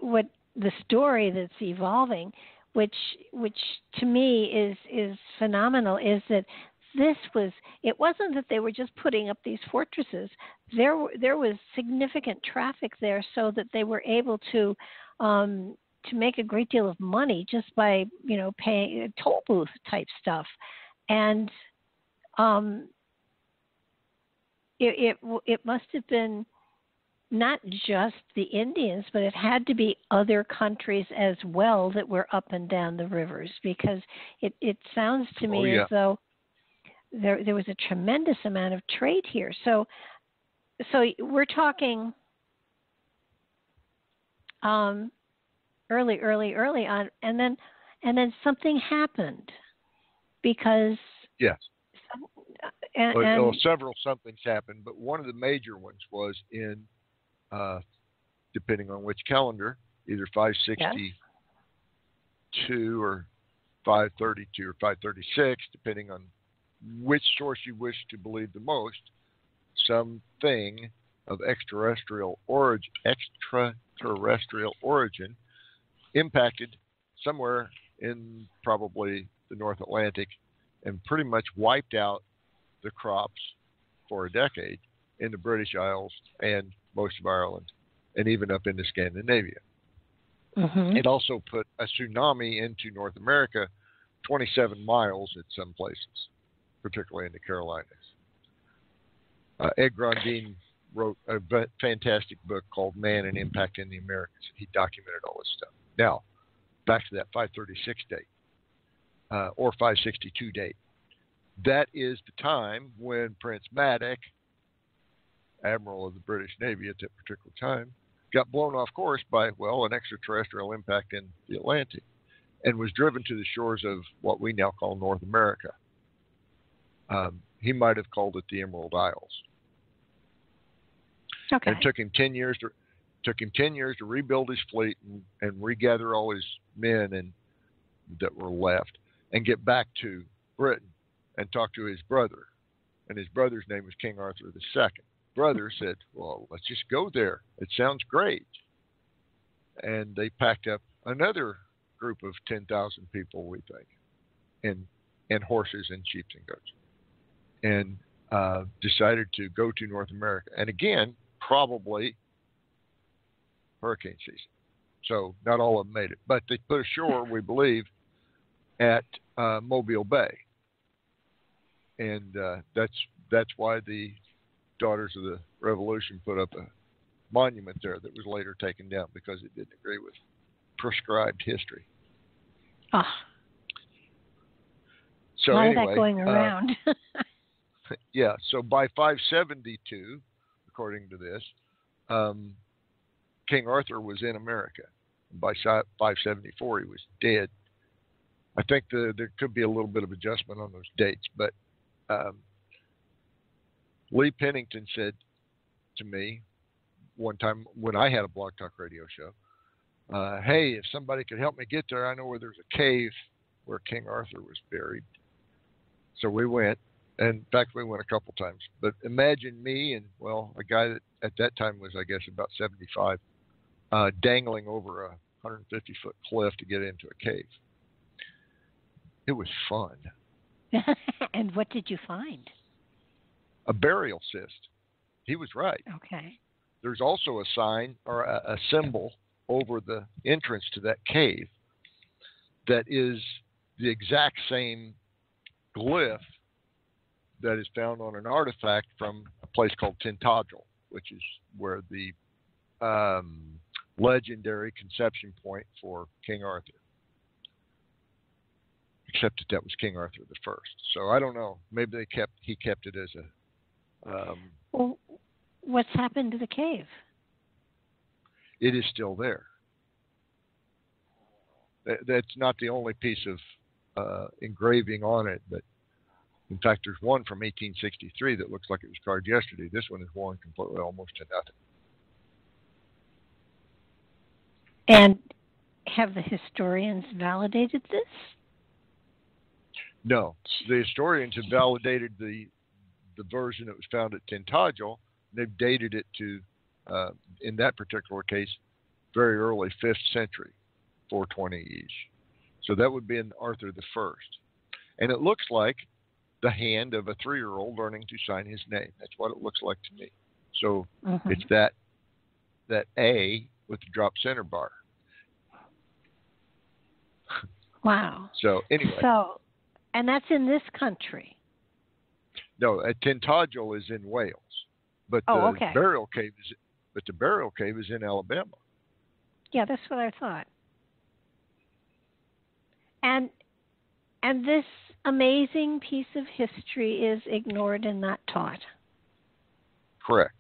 what the story that's evolving, which to me is phenomenal, is that it wasn't that they were just putting up these fortresses. There was significant traffic there, so that they were able to make a great deal of money just by paying toll booth type stuff, and it must have been not just the Indians, but it had to be other countries as well that were up and down the rivers, because it sounds to me as though there was a tremendous amount of trade here. So we're talking early on, and then something happened because several somethings happened, but one of the major ones was in depending on which calendar, either 562 or 532 or 536, depending on which source you wish to believe the most, something of extraterrestrial origin impacted somewhere in probably the North Atlantic and pretty much wiped out the crops for a decade in the British Isles and most of Ireland and even up into Scandinavia. Mm-hmm. It also put a tsunami into North America, 27 miles at some places, particularly in the Carolinas. Ed Grondin wrote a fantastic book called Man and Impact in the Americas. He documented all this stuff. Now, back to that 536 date or 562 date. That is the time when Prince Madoc, Admiral of the British Navy at that particular time, got blown off course by, well, an extraterrestrial impact in the Atlantic and was driven to the shores of what we now call North America. He might have called it the Emerald Isles. Okay. And it took him 10 years to rebuild his fleet and regather all his men that were left and get back to Britain and talk to his brother. And his brother's name was King Arthur II. Brother said, well, let's just go there. It sounds great. And they packed up another group of 10,000 people, we think, and horses and sheep and goats, and decided to go to North America. And again, probably hurricane season. So not all of them made it. But they put ashore, we believe, at Mobile Bay. And that's why the Daughters of the Revolution put up a monument there that was later taken down because it didn't agree with prescribed history. Ah. So a lot anyway, of that going around. Yeah, so by 572, according to this, King Arthur was in America. By 574, he was dead. I think there could be a little bit of adjustment on those dates, but Lee Pennington said to me one time when I had a Blog Talk Radio show, hey, if somebody could help me get there, I know where there's a cave where King Arthur was buried. So we went, and in fact, we went a couple times. But imagine me and, well, a guy that at that time was, I guess, about 75, dangling over a 150-foot cliff to get into a cave. It was fun. And what did you find? A burial cyst. He was right. Okay. There's also a sign or a symbol over the entrance to that cave that is the exact same glyph that is found on an artifact from a place called Tintagel, which is where the legendary conception point for King Arthur. Except that was King Arthur I. So I don't know. Maybe he kept it as a. Well, what's happened to the cave? It is still there. That's not the only piece of engraving on it, but in fact, there's one from 1863 that looks like it was carved yesterday. This one is worn completely, almost to nothing. And have the historians validated this? No, the historians have validated the version that was found at Tintagel. They've dated it to, in that particular case, very early 5th century, 420-ish. So that would be in Arthur I. And it looks like the hand of a 3-year-old learning to sign his name. That's what it looks like to me. So it's that A with the drop center bar. Wow. So anyway. And that's in this country. No, Tintagel is in Wales, but the burial cave is in Alabama. Yeah, that's what I thought. And this amazing piece of history is ignored and not taught. Correct.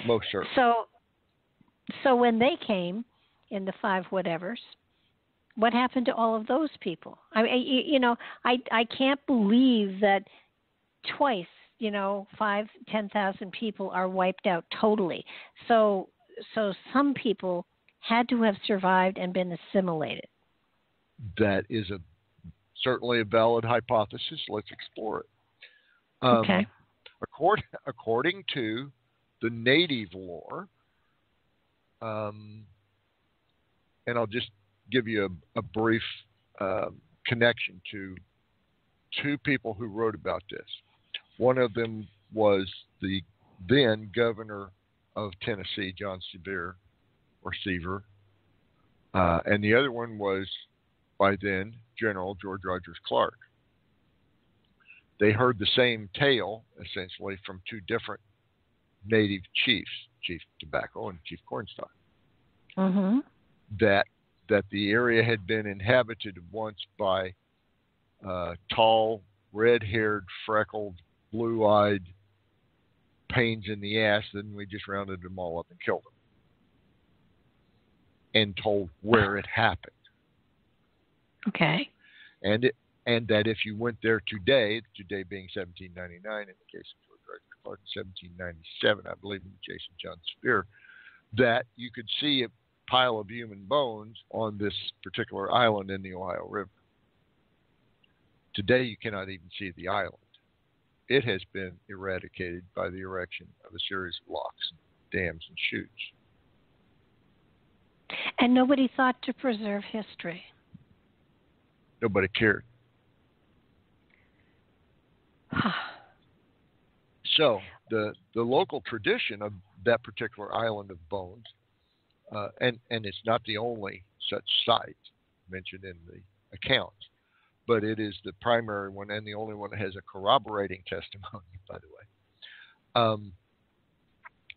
Most certainly. So when they came in the 5 whatevers, what happened to all of those people? I can't believe that twice, 10,000 people are wiped out totally. So some people had to have survived and been assimilated. That is certainly a valid hypothesis. Let's explore it. Okay. According to the native lore, and I'll just give you a brief connection to two people who wrote about this. One of them was the then governor of Tennessee, John Sevier, and the other one was by then General George Rogers Clark. They heard the same tale, essentially, from two different native chiefs, Chief Tobacco and Chief Cornstalk, that the area had been inhabited once by tall, red-haired, freckled, blue-eyed pains in the ass, and we just rounded them all up and killed them, and told where it happened. Okay. And that if you went there today being 1799 in the case of George Rogers Clark, 1797, I believe, in the case of John Spear, that you could see a pile of human bones on this particular island in the Ohio River. Today, you cannot even see the island. It has been eradicated by the erection of a series of locks, dams, and chutes. And nobody thought to preserve history. Nobody cared. So the local tradition of that particular island of bones, and it's not the only such site mentioned in the accounts, but it is the primary one and the only one that has a corroborating testimony, by the way,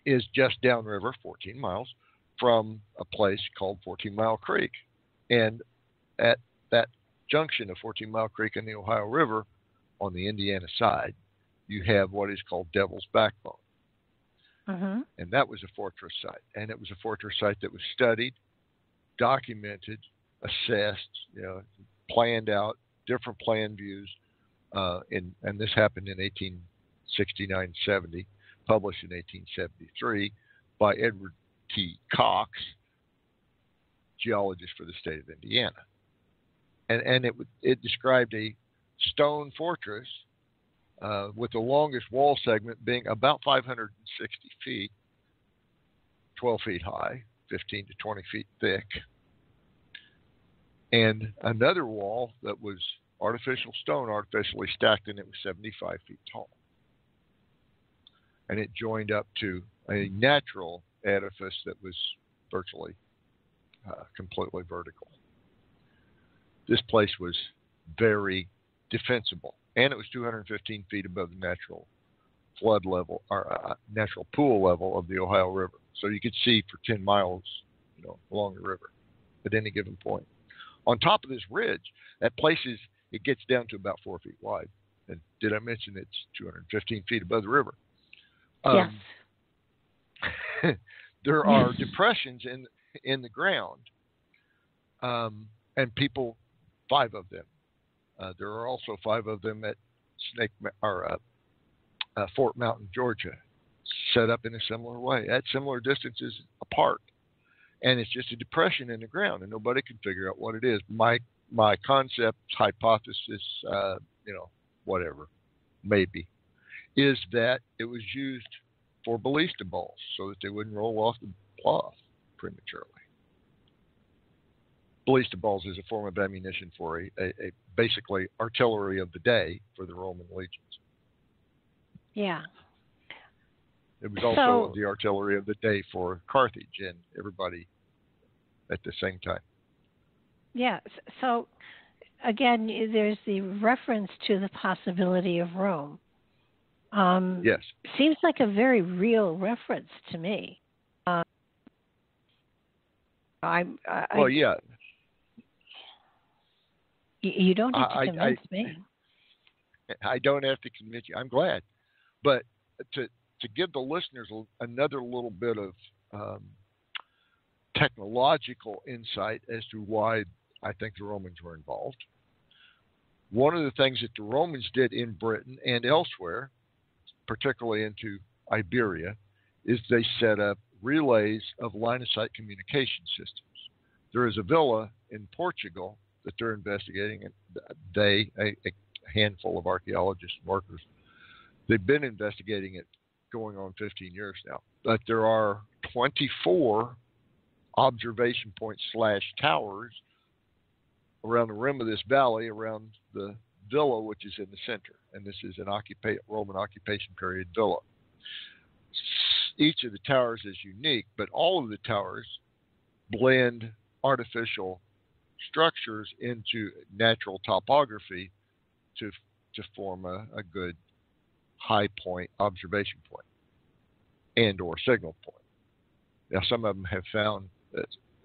is just downriver, 14 miles, from a place called 14 Mile Creek. And at that junction of 14 Mile Creek and the Ohio River, on the Indiana side, you have what is called Devil's Backbone. And that was a fortress site. And it was a fortress site that was studied, documented, assessed, planned out, different plan views. And this happened in 1869-70, published in 1873 by Edward T. Cox, geologist for the state of Indiana. And it described a stone fortress with the longest wall segment being about 560 feet, 12 feet high, 15 to 20 feet thick, and another wall that was artificial stone, artificially stacked, and it was 75 feet tall. And it joined up to a natural edifice that was virtually completely vertical. This place was very defensible, and it was 215 feet above the natural flood level, or natural pool level of the Ohio River. So you could see for 10 miles, along the river at any given point. On top of this ridge, it gets down to about 4 feet wide. And did I mention it's 215 feet above the river? Yes. There are depressions in the ground, and people, 5 of them. There are also 5 of them at Fort Mountain, Georgia, set up in a similar way, at similar distances apart. And it's just a depression in the ground, and nobody can figure out what it is. My concept, hypothesis, whatever, maybe, is that it was used for ballista balls so that they wouldn't roll off the cloth prematurely. Ballista balls is a form of ammunition for a basically artillery of the day for the Roman legions. Yeah. It was also the artillery of the day for Carthage and everybody at the same time. Yeah. So, again, there's the reference to the possibility of Rome. Yes. Seems like a very real reference to me. Well, yeah. You don't have to convince me. I don't have to convince you. I'm glad. But to give the listeners another little bit of technological insight as to why I think the Romans were involved, one of the things that the Romans did in Britain and elsewhere, particularly into Iberia, is they set up relays of line-of-sight communication systems. There is a villa in Portugal that they're investigating, and a handful of archaeologists and workers, they've been investigating it going on 15 years now. But there are 24 observation points / towers around the rim of this valley, around the villa, which is in the center. And this is an Roman occupation period villa. Each of the towers is unique, but all of the towers blend artificial structures into natural topography to form a good high point, observation point, and or signal point. Now, some of them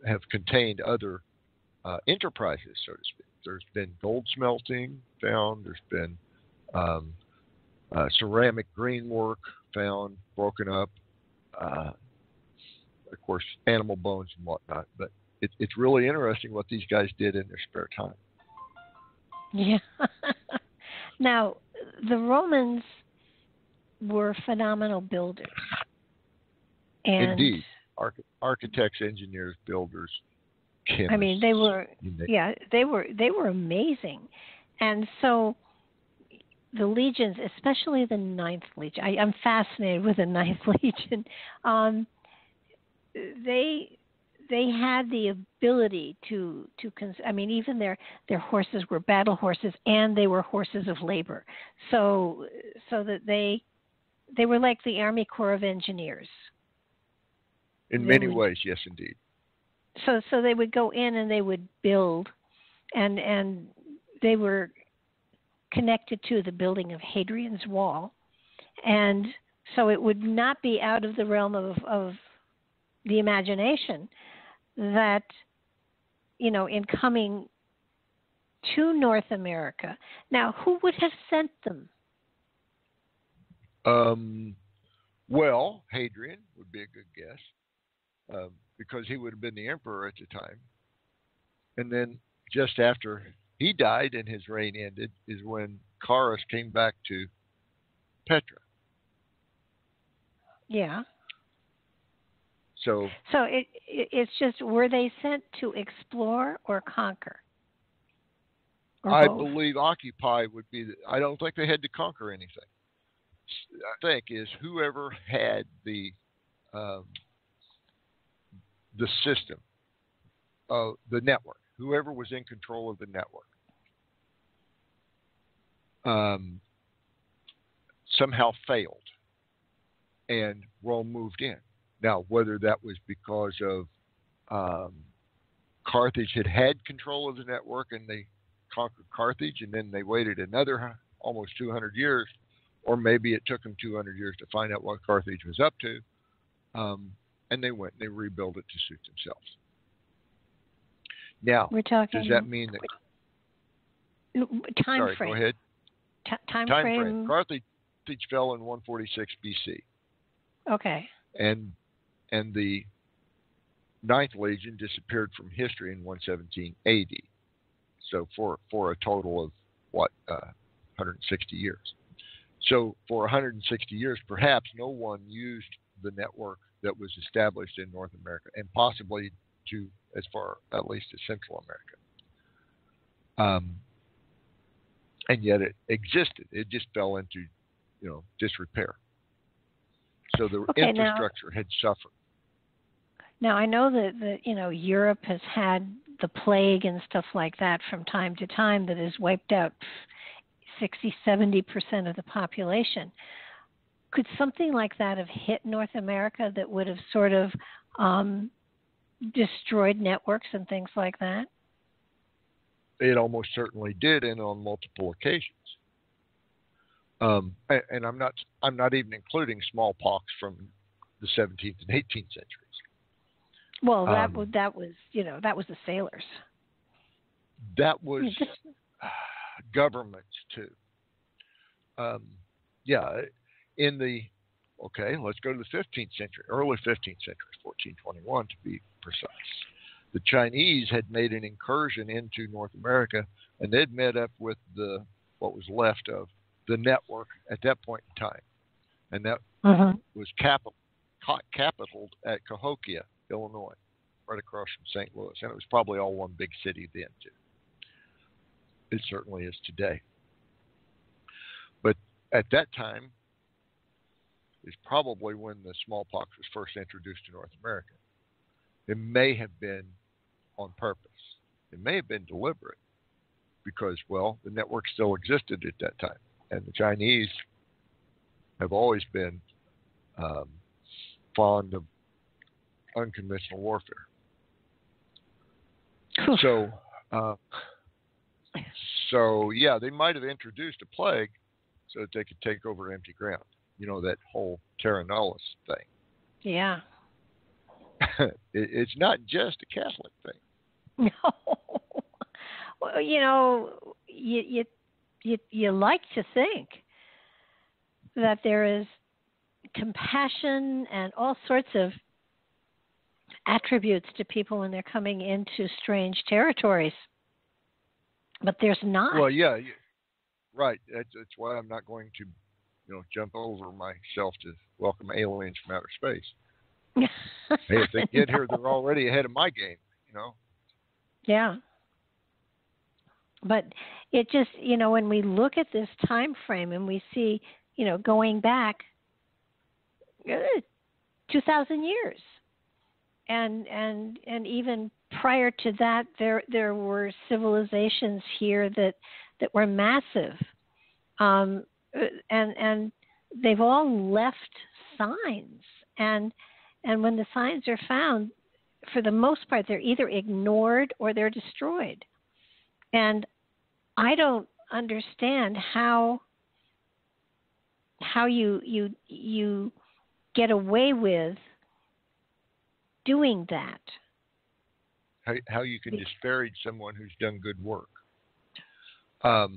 have contained other enterprises, so to speak. There's been gold smelting found. There's been ceramic green work found, broken up. Of course, animal bones and whatnot. But it's really interesting what these guys did in their spare time. Yeah. Now, the Romans were phenomenal builders. And indeed. Architects, engineers, builders, chemists. I mean, they were amazing. And so the legions, especially the Ninth Legion, I'm fascinated with the Ninth Legion. They had the ability to I mean, even their horses were battle horses, and they were horses of labor. So that they were like the Army Corps of Engineers. In many ways, yes, indeed. So they would go in and they would build, and they were connected to the building of Hadrian's Wall, and so it would not be out of the realm of the imagination that, in coming to North America. Now, who would have sent them? Well, Hadrian would be a good guess, because he would have been the emperor at the time. And then just after he died and his reign ended is when Carus came back to Petra. Yeah. So it's just, were they sent to explore or conquer? Or I both? believe occupy would be. I don't think they had to conquer anything. I think is whoever had the system, the network, whoever was in control of the network, somehow failed, and Rome moved in. Now, whether that was because of Carthage had control of the network and they conquered Carthage, and then they waited another almost 200 years, or maybe it took them 200 years to find out what Carthage was up to, and they went and they rebuilt it to suit themselves. Now, does that mean that time frame? Go ahead. Time frame. Carthage fell in 146 BC. Okay. And the Ninth Legion disappeared from history in 117 AD. So for a total of 160 years. So for 160 years, perhaps no one used the network that was established in North America, and possibly to as far at least as Central America. And yet it existed. It just fell into disrepair. So the infrastructure had suffered. Now, I know that Europe has had the plague and stuff like that from time to time that has wiped out 60-70% of the population. Could something like that have hit North America that would have sort of destroyed networks and things like that? It almost certainly did, and on multiple occasions. And I'm not even including smallpox from the 17th and 18th centuries. Well, that was the sailors. That was governments too. Let's go to the 15th century, early 15th century, 1421 to be precise. The Chinese had made an incursion into North America, and they'd met up with what was left of the network at that point in time. And that was capitaled at Cahokia, Illinois, right across from St. Louis. And it was probably all one big city then, too. It certainly is today. But at that time is probably when the smallpox was first introduced to North America. It may have been on purpose. It may have been deliberate. because, well, the network still existed at that time. And the Chinese have always been fond of unconventional warfare. So yeah, they might have introduced a plague so that they could take over empty ground. You know, that whole terra nullius thing. Yeah. It's not just a Catholic thing. No. Well, you know, you like to think that there is compassion and all sorts of attributes to people when they're coming into strange territories, but there's not. Well, yeah, right. That's why I'm not going to, jump over myself to welcome aliens from outer space. Hey, if they get here, they're already ahead of my game. Yeah. But it just, when we look at this time frame and we see, going back 2,000 years, and even prior to that, there were civilizations here that were massive, and they've all left signs, and when the signs are found, for the most part, they're either ignored or they're destroyed. And I don't understand how you get away with doing that. How you can disparage someone who's done good work. I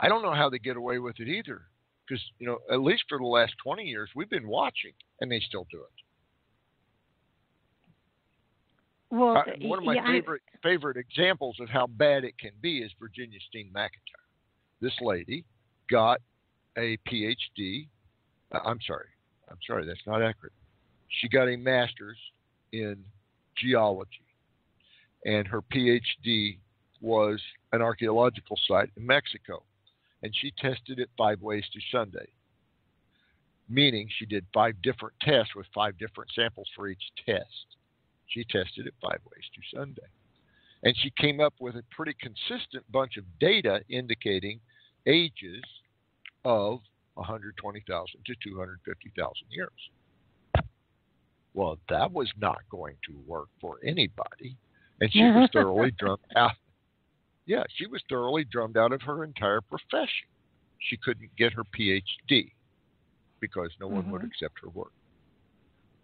don't know how they get away with it either, because at least for the last 20 years we've been watching, and they still do it. Well, one of my favorite examples of how bad it can be is Virginia Steen McIntyre. This lady got a PhD. I'm sorry, that's not accurate. She got a master's in geology, and her PhD was an archaeological site in Mexico, and she tested it 5 ways to Sunday, meaning she did 5 different tests with 5 different samples for each test. She tested it 5 ways to Sunday. And she came up with a pretty consistent bunch of data indicating ages of 120,000 to 250,000 years. Well, that was not going to work for anybody. And she was thoroughly drummed out. Yeah, she was thoroughly drummed out of her entire profession. She couldn't get her PhD because no one would accept her work.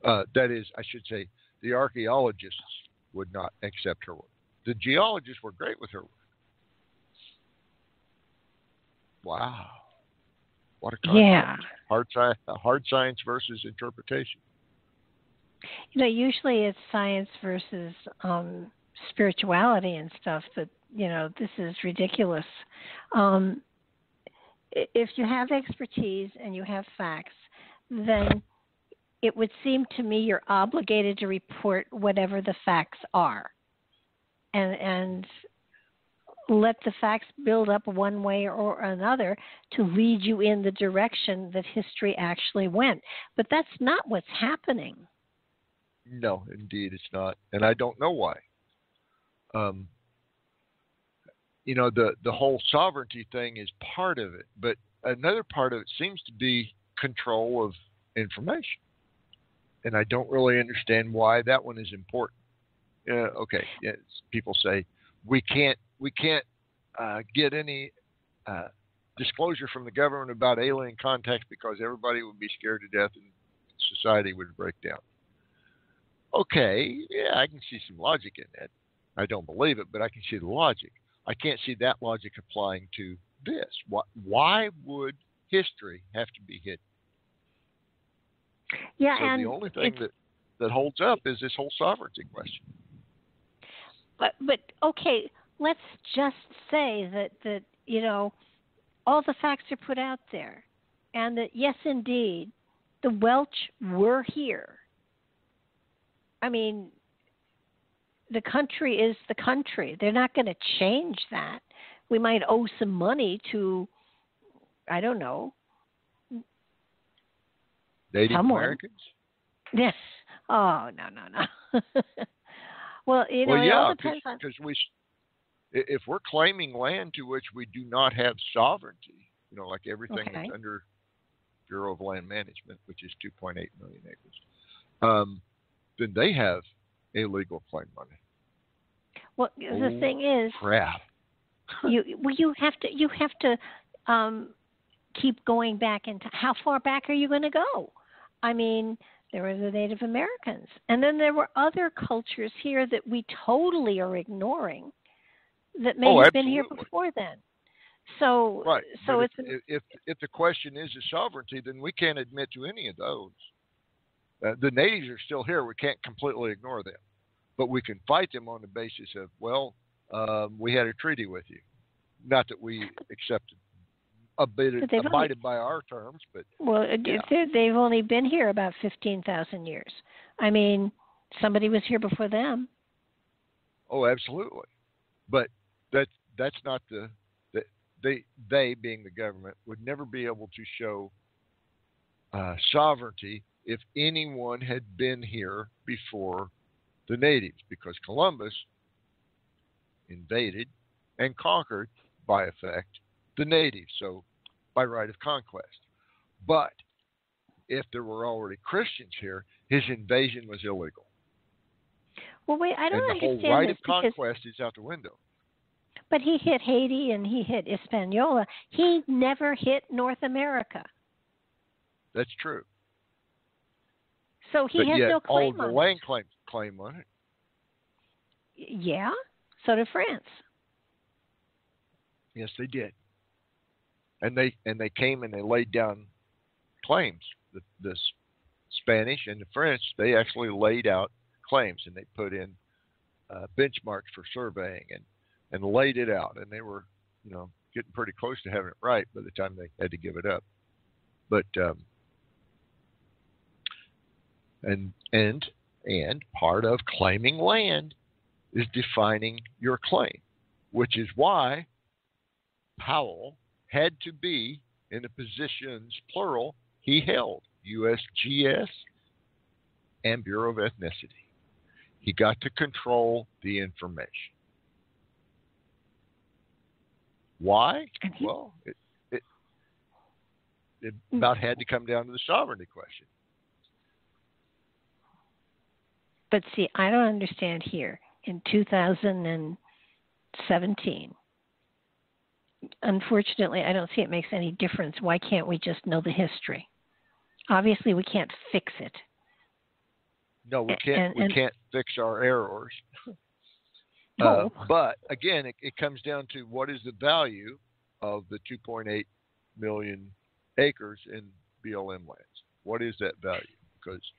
That is, I should say, the archaeologists would not accept her work. The geologists were great with her work. Wow. What a concept. Yeah. Hard science versus interpretation. Usually it's science versus spirituality and stuff, but, this is ridiculous. If you have expertise and you have facts, then it would seem to me you're obligated to report whatever the facts are, and let the facts build up one way or another to lead you in the direction that history actually went. But that's not what's happening. No, indeed it's not. And I don't know why. The whole sovereignty thing is part of it, but another part of it seems to be control of information. And I don't really understand why that one is important. Okay, yes, people say we can't get any disclosure from the government about alien contacts because everybody would be scared to death and society would break down. Okay, yeah, I can see some logic in that. I don't believe it, but I can see the logic. I can't see that logic applying to this. Why would history have to be hidden? Yeah, so and the only thing that holds up is this whole sovereignty question. But okay, let's just say that all the facts are put out there, and that yes, indeed, the Welsh were here. I mean, the country is the country. They're not going to change that. We might owe some money to, I don't know, Native someone. Americans? Yes. Oh, no. Well, well, it yeah, all depends on. If we're claiming land to which we do not have sovereignty, like everything Okay. that's under Bureau of Land Management, which is 2.8 million acres, then they have a legal claim on it. Well, the thing is, crap. you have to keep going back into how far back are you going to go? I mean, there were the Native Americans, and then there were other cultures here that we totally are ignoring that may have been here before then. So, right. So but if the question is the sovereignty, then we can't admit to any of those. The natives are still here. We can't completely ignore them, but we can fight them on the basis of, we had a treaty with you. Not that we accepted, abided by our terms, but they've only been here about 15,000 years. I mean, somebody was here before them. Oh, absolutely, but that's not they being the government would never be able to show sovereignty if anyone had been here before the natives, because Columbus invaded and conquered, by effect, the natives, so by right of conquest. But if there were already Christians here, his invasion was illegal. Well, wait, I don't understand. And the whole right of conquest is out the window. But he hit Haiti and he hit Hispaniola. He never hit North America. That's true. So he has no claim on it. All the land claim on it. Yeah, so did France. Yes, they did. And they came and they laid down claims. The Spanish and the French, they actually laid out claims, and they put in benchmarks for surveying and laid it out. And they were, getting pretty close to having it right by the time they had to give it up. But and part of claiming land is defining your claim, which is why Powell had to be in the positions, plural, he held, USGS and Bureau of Ethnicity. He got to control the information. Why? Well, it about had to come down to the sovereignty question. But see, I don't understand here in 2017. Unfortunately, I don't see it makes any difference. Why can't we just know the history? Obviously, we can't fix it. No, we can't. We can't fix our errors. No. But again, it comes down to what is the value of the 2.8 million acres in BLM lands? What is that value? Because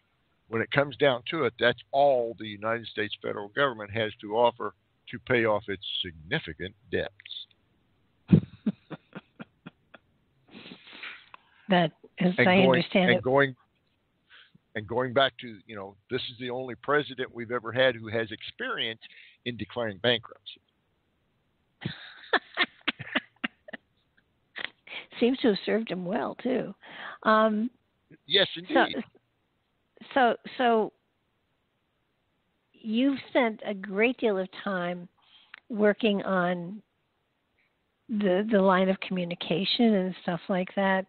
when it comes down to it, that's all the United States federal government has to offer to pay off its significant debts. That, as I understand it. And going back to, this is the only president we've ever had who has experience in declaring bankruptcy. Seems to have served him well, too. Yes, indeed. So you've spent a great deal of time working on the line of communication and stuff like that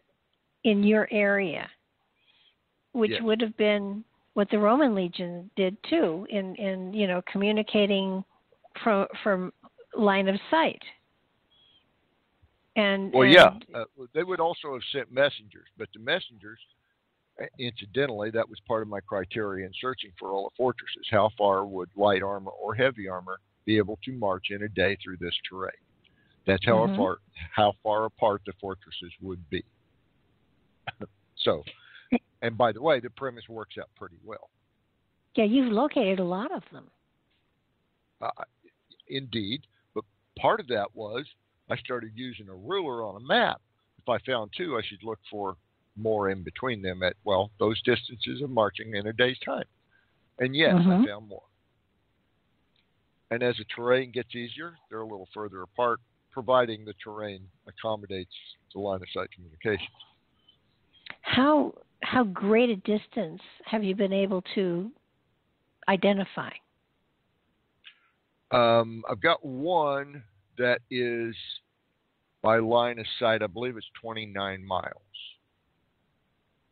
in your area, which would have been what the Roman legion did too, in they communicating from line of sight. they would also have sent messengers, but the messengers, incidentally, that was part of my criteria in searching for all the fortresses. How far would light armor or heavy armor be able to march in a day through this terrain? That's how far apart the fortresses would be. So, and by the way, the premise works out pretty well. Yeah, you've located a lot of them. Indeed, but part of that was I started using a ruler on a map. If I found two, I should look for more in between them at, those distances of marching in a day's time. And yes, I found more. And as the terrain gets easier, they're a little further apart, providing the terrain accommodates the line of sight communications. How great a distance have you been able to identify? I've got one that is by line of sight, I believe it's 29 miles.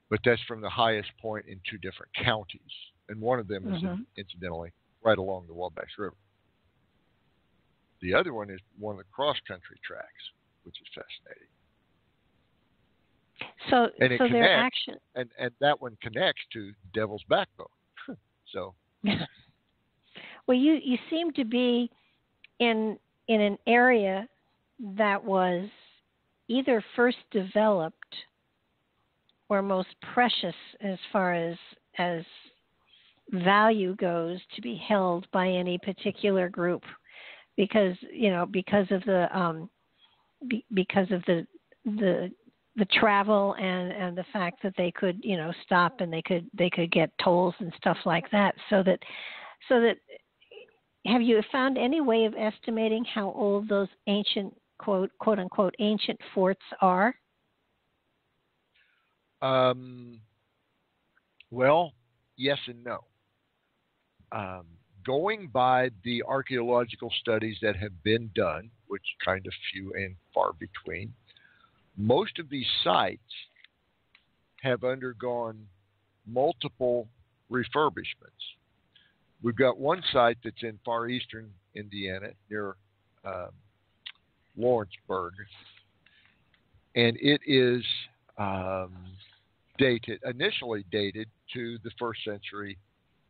But that's from the highest point in two different counties. And one of them is, incidentally, right along the Wabash River. The other one is one of the cross-country tracks, which is fascinating. And it connects, and that one connects to Devil's Backbone. So, well, you seem to be in an area that was either first developed or most precious as far as value goes to be held by any particular group, because of the travel and the fact that they could stop and they could get tolls and stuff like that, so that have you found any way of estimating how old those ancient quote unquote ancient forts are? Well, yes and no. Going by the archaeological studies that have been done, which kind of few and far between, most of these sites have undergone multiple refurbishments. We've got one site that's in far eastern Indiana near Lawrenceburg, and it is initially dated to the 1st century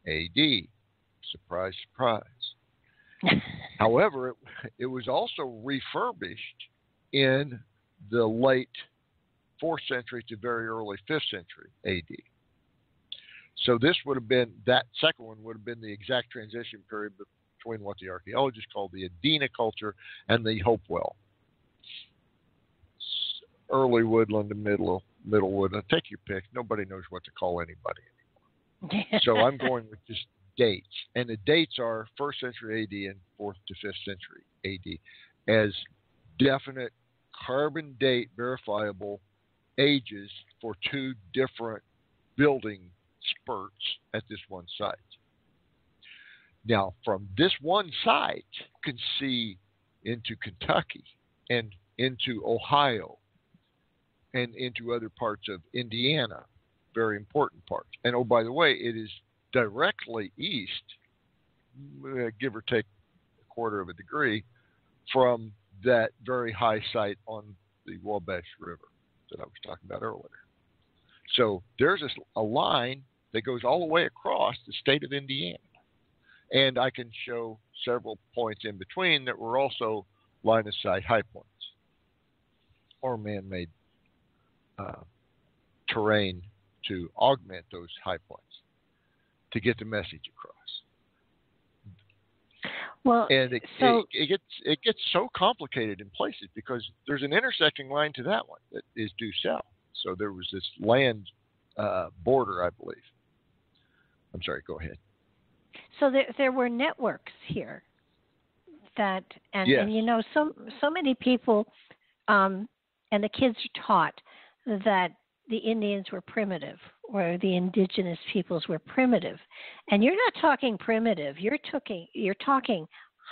A.D. Surprise, surprise. However, it was also refurbished in the late 4th century to very early 5th century A.D. So this would have been, that second one would have been the exact transition period between what the archaeologists call the Adena culture and the Hopewell. Early woodland to middle woodland. Take your pick. Nobody knows what to call anybody anymore. So I'm going with just dates. And the dates are 1st century AD and 4th to 5th century AD as definite carbon date verifiable ages for two different building spurts at this one site. Now, from this one site, you can see into Kentucky and into Ohio and into other parts of Indiana, very important parts. And oh, by the way, it is directly east, give or take a quarter of a degree, from that very high site on the Wabash River that I was talking about earlier. So there's a line that goes all the way across the state of Indiana. And I can show several points in between that were also line of sight high points or man-made terrain to augment those high points to get the message across. Well, and it gets so complicated in places because there's an intersecting line to that one that is due south. So there was this land border, I believe. I'm sorry, go ahead. So there were networks here that, and you know, so many people, and the kids are taught that the Indians were primitive or the indigenous peoples were primitive. And you're not talking primitive. You're talking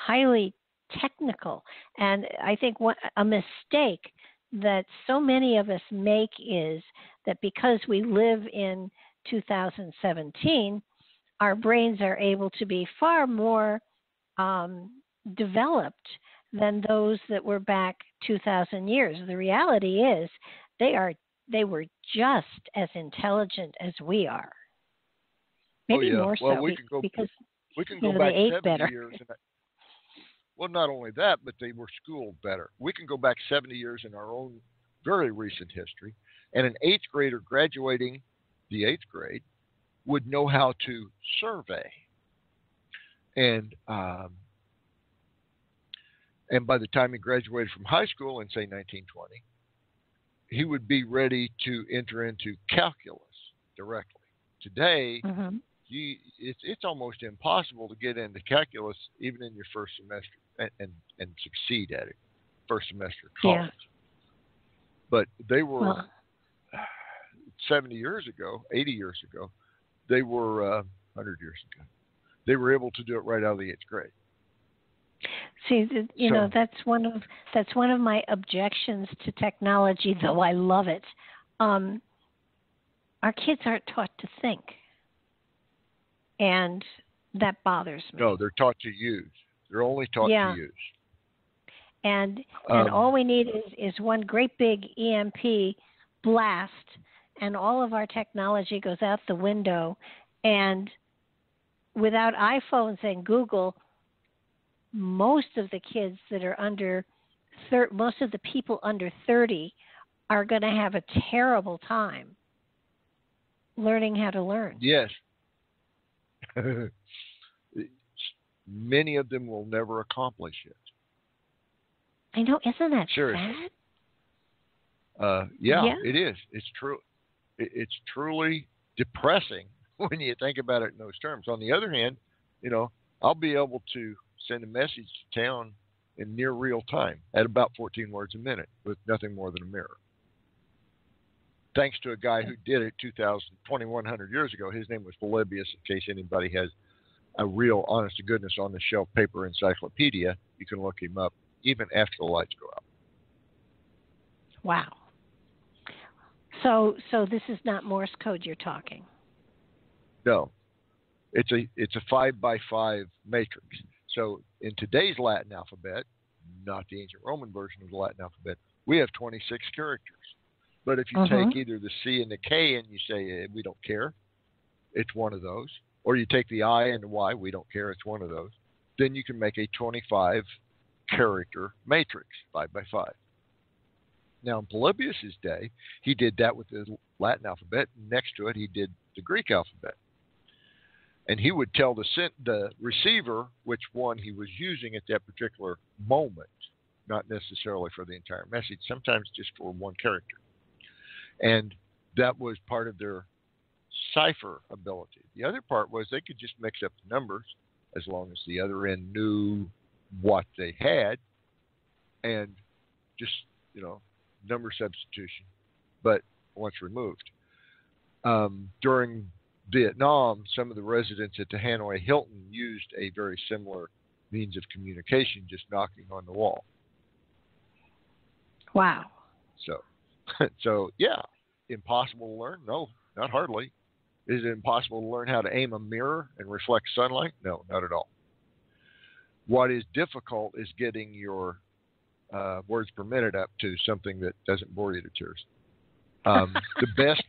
highly technical. And I think a mistake that so many of us make is that because we live in 2017, our brains are able to be far more developed than those that were back 2,000 years. The reality is they were just as intelligent as we are. Maybe more so, because we can go back 70 years. Well, not only that, but they were schooled better. We can go back 70 years in our own very recent history, and an 8th grader graduating the 8th grade would know how to survey. And by the time he graduated from high school in, say, 1920, he would be ready to enter into calculus directly. Today, it's almost impossible to get into calculus even in your first semester and succeed at it, first semester of college. Yeah. But they were 70 years ago, 80 years ago, they were 100 years ago. They were able to do it right out of the 8th grade. See, that's one of my objections to technology, though I love it. Our kids aren't taught to think, and that bothers me. No, they're taught to use. They're only taught to use. And all we need is one great big EMP blast, and all of our technology goes out the window. And without iPhones and Google, most of the kids that are most of the people under 30 are going to have a terrible time learning how to learn. Yes. Many of them will never accomplish it. I know, isn't that sad? Yeah, it is. It's true. It's truly depressing when you think about it in those terms. On the other hand, I'll be able to send a message to town in near real time at about 14 words a minute with nothing more than a mirror. Thanks to a guy who did it 2,100 years ago. His name was Polybius, in case anybody has a real honest-to-goodness on-the-shelf paper encyclopedia. You can look him up even after the lights go out. Wow. So this is not Morse code you're talking? No. It's a 5x5 matrix. So in today's Latin alphabet, not the ancient Roman version of the Latin alphabet, we have 26 characters. But if you take either the C and the K and you say, we don't care, it's one of those. Or you take the I and the Y, we don't care, it's one of those. Then you can make a 25-character matrix, 5x5. Now, in Polybius' day, he did that with the Latin alphabet. Next to it, he did the Greek alphabet. And he would tell the receiver which one he was using at that particular moment, not necessarily for the entire message, sometimes just for one character. And that was part of their cipher ability. The other part was they could just mix up the numbers as long as the other end knew what they had, and just, number substitution, but once removed. During Vietnam, some of the residents at the Hanoi Hilton used a very similar means of communication, just knocking on the wall. Wow. So yeah, impossible to learn? No, not hardly. Is it impossible to learn how to aim a mirror and reflect sunlight? No, not at all. What is difficult is getting your words per minute up to something that doesn't bore you to tears. The best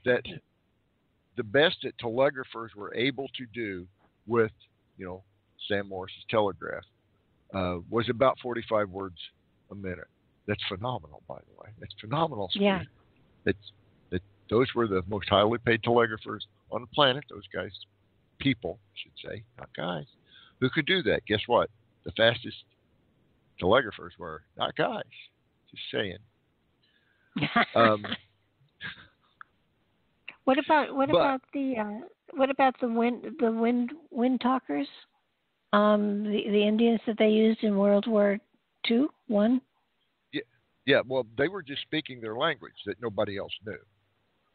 that telegraphers were able to do with, Sam Morse's telegraph was about 45 words a minute. That's phenomenal, by the way. That's phenomenal speed. Yeah. Those were the most highly paid telegraphers on the planet. Those guys, people, I should say, not guys, who could do that. Guess what? The fastest telegraphers were not guys. Just saying. What about the wind talkers? The Indians that they used in World War II, one. Yeah. Well, they were just speaking their language that nobody else knew,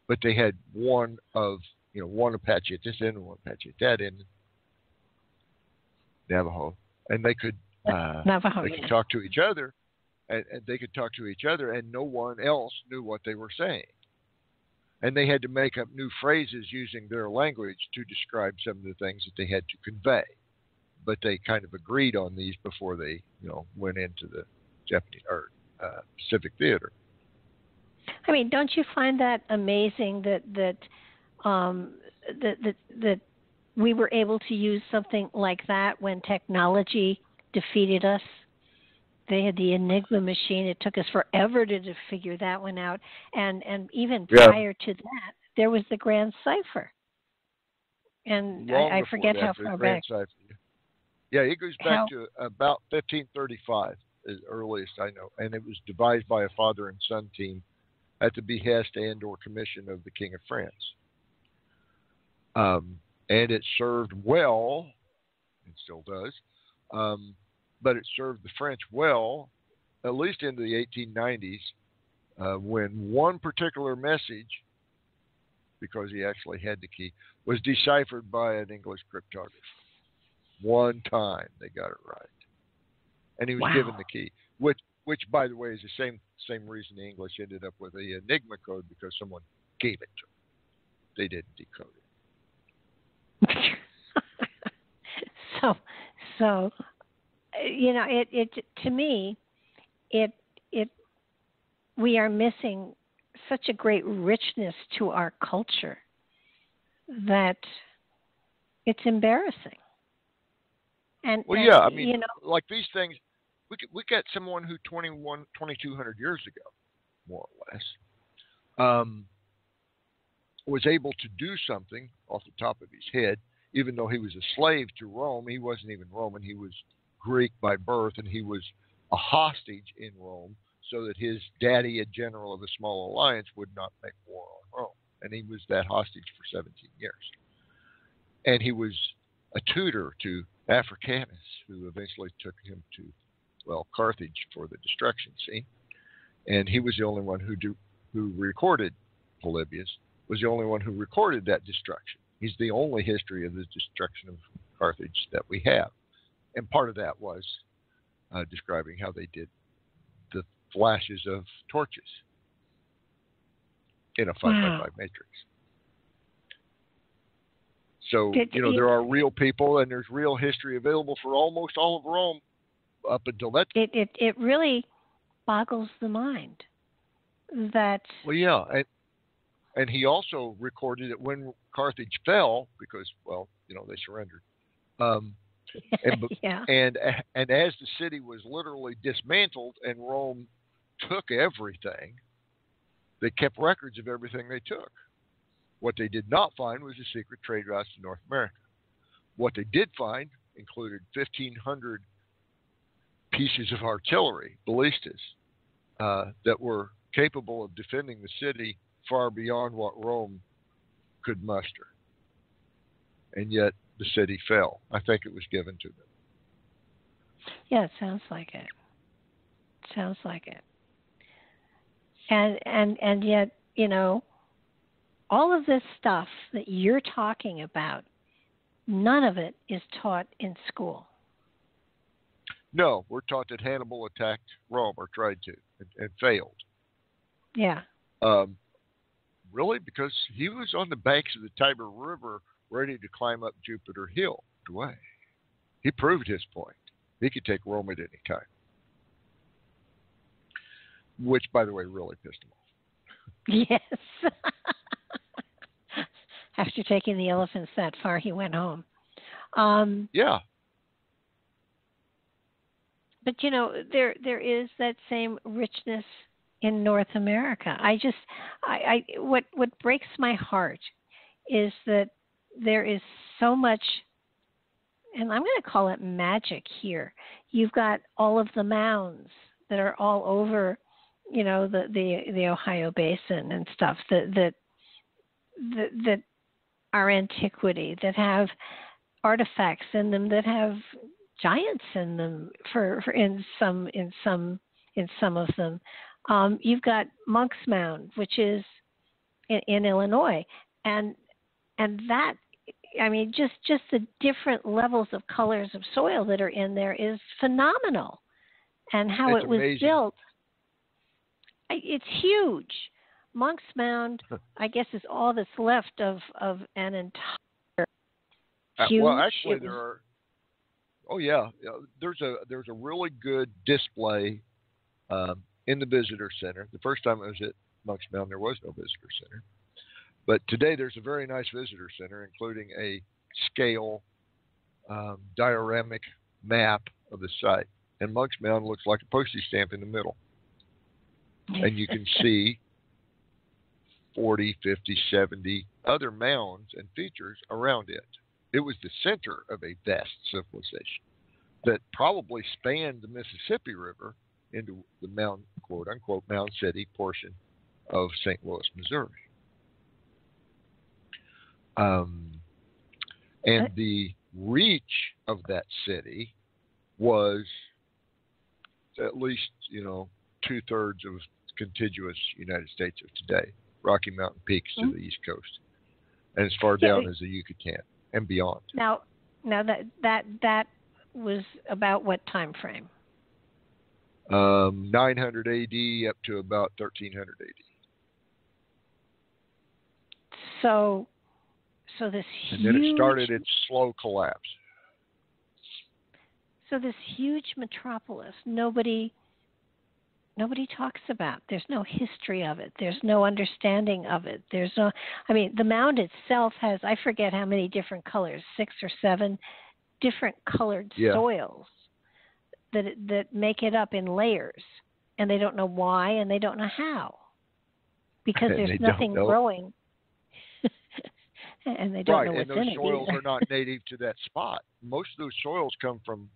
but they had one Apache at this end and one Apache at that end. Navajo, and they could could talk to each other, and they could talk to each other, and no one else knew what they were saying. And they had to make up new phrases using their language to describe some of the things that they had to convey. But they kind of agreed on these before they, went into the Japanese or Pacific Theater. I mean, don't you find that amazing that we were able to use something like that when technology defeated us? They had the Enigma machine. It took us forever to figure that one out. And even prior to that, there was the Grand Cipher. And I forget how far back. Cipher. Yeah, it goes back to about 1535, as earliest I know. And it was devised by a father and son team at the behest and or commission of the King of France. And it served well, and still does, but it served the French well, at least into the 1890s, when one particular message, because he actually had the key, was deciphered by an English cryptographer. One time they got it right. and he was given the key, which by the way is the same reason the English ended up with the Enigma code, because someone gave it to them. They didn't decode it. So it to me, we are missing such a great richness to our culture that it's embarrassing. And I mean, like these things, we got someone who 2,200 years ago, more or less, was able to do something off the top of his head, even though he was a slave to Rome. He wasn't even Roman. He was Greek by birth, and he was a hostage in Rome, so that his daddy, a general of the Small Alliance, would not make war on Rome. And he was that hostage for 17 years. And he was a tutor to Africanus, who eventually took him to, Carthage for the destruction scene. And he was the only one who recorded, Polybius, was the only one who recorded that destruction. He's the only history of the destruction of Carthage that we have. And part of that was describing how they did the flashes of torches in a 5x5 matrix. So, there are real people, and there's real history available for almost all of Rome up until that time. It really boggles the mind that... Well, yeah, and he also recorded it when Carthage fell, because, they surrendered. And as the city was literally dismantled and Rome took everything, they kept records of everything they took. What they did not find was the secret trade routes to North America. What they did find included 1,500 pieces of artillery, ballistas, that were capable of defending the city far beyond what Rome could muster. And yet the city fell. I think it was given to them. Yeah, it sounds like it. And yet, all of this stuff that you're talking about, none of it is taught in school. No, we're taught that Hannibal attacked Rome, or tried to, and failed. Yeah. Really? Because he was on the banks of the Tiber River ready to climb up Jupiter Hill away. He proved his point. He could take Rome at any time. Which, by the way, really pissed him off. Yes. After taking the elephants that far, he went home. Yeah. But, there is that same richness in North America. What breaks my heart is that there is so much, and I'm going to call it magic here. You've got all of the mounds that are all over, the Ohio Basin and stuff that are antiquity, that have artifacts in them, that have giants in them in some of them. You've got Monk's Mound, which is in Illinois, and that, just the different levels of colors of soil that are in there is phenomenal, and how it's it was amazing. built. It's huge. Monk's Mound, I guess, is all that's left of an entire huge... well, actually, there are... Oh, yeah. There's a really good display in the visitor center. The first time I was at Monk's Mound, there was no visitor center. But today there's a very nice visitor center, including a scale dioramic map of the site. And Monk's Mound looks like a postage stamp in the middle. And you can see 40, 50, 70 other mounds and features around it. It was the center of a vast civilization that probably spanned the Mississippi River into the Mound, quote unquote, Mound City portion of St. Louis, Missouri. And the reach of that city was at least, 2/3 of contiguous United States of today, Rocky Mountain peaks to the East Coast, and as far down as the Yucatan and beyond. Now that was about what time frame? 900 AD up to about 1300 AD. So this And huge, then it started its slow collapse. so this huge metropolis, nobody talks about. There's no history of it. There's no understanding of it. The mound itself has, I forget how many different colors, 6 or 7 different colored soils that make it up in layers, and they don't know why and they don't know how, because there's nothing growing. And they don't know what's in it. Right, and those soils are not native to that spot. Most of those soils come from,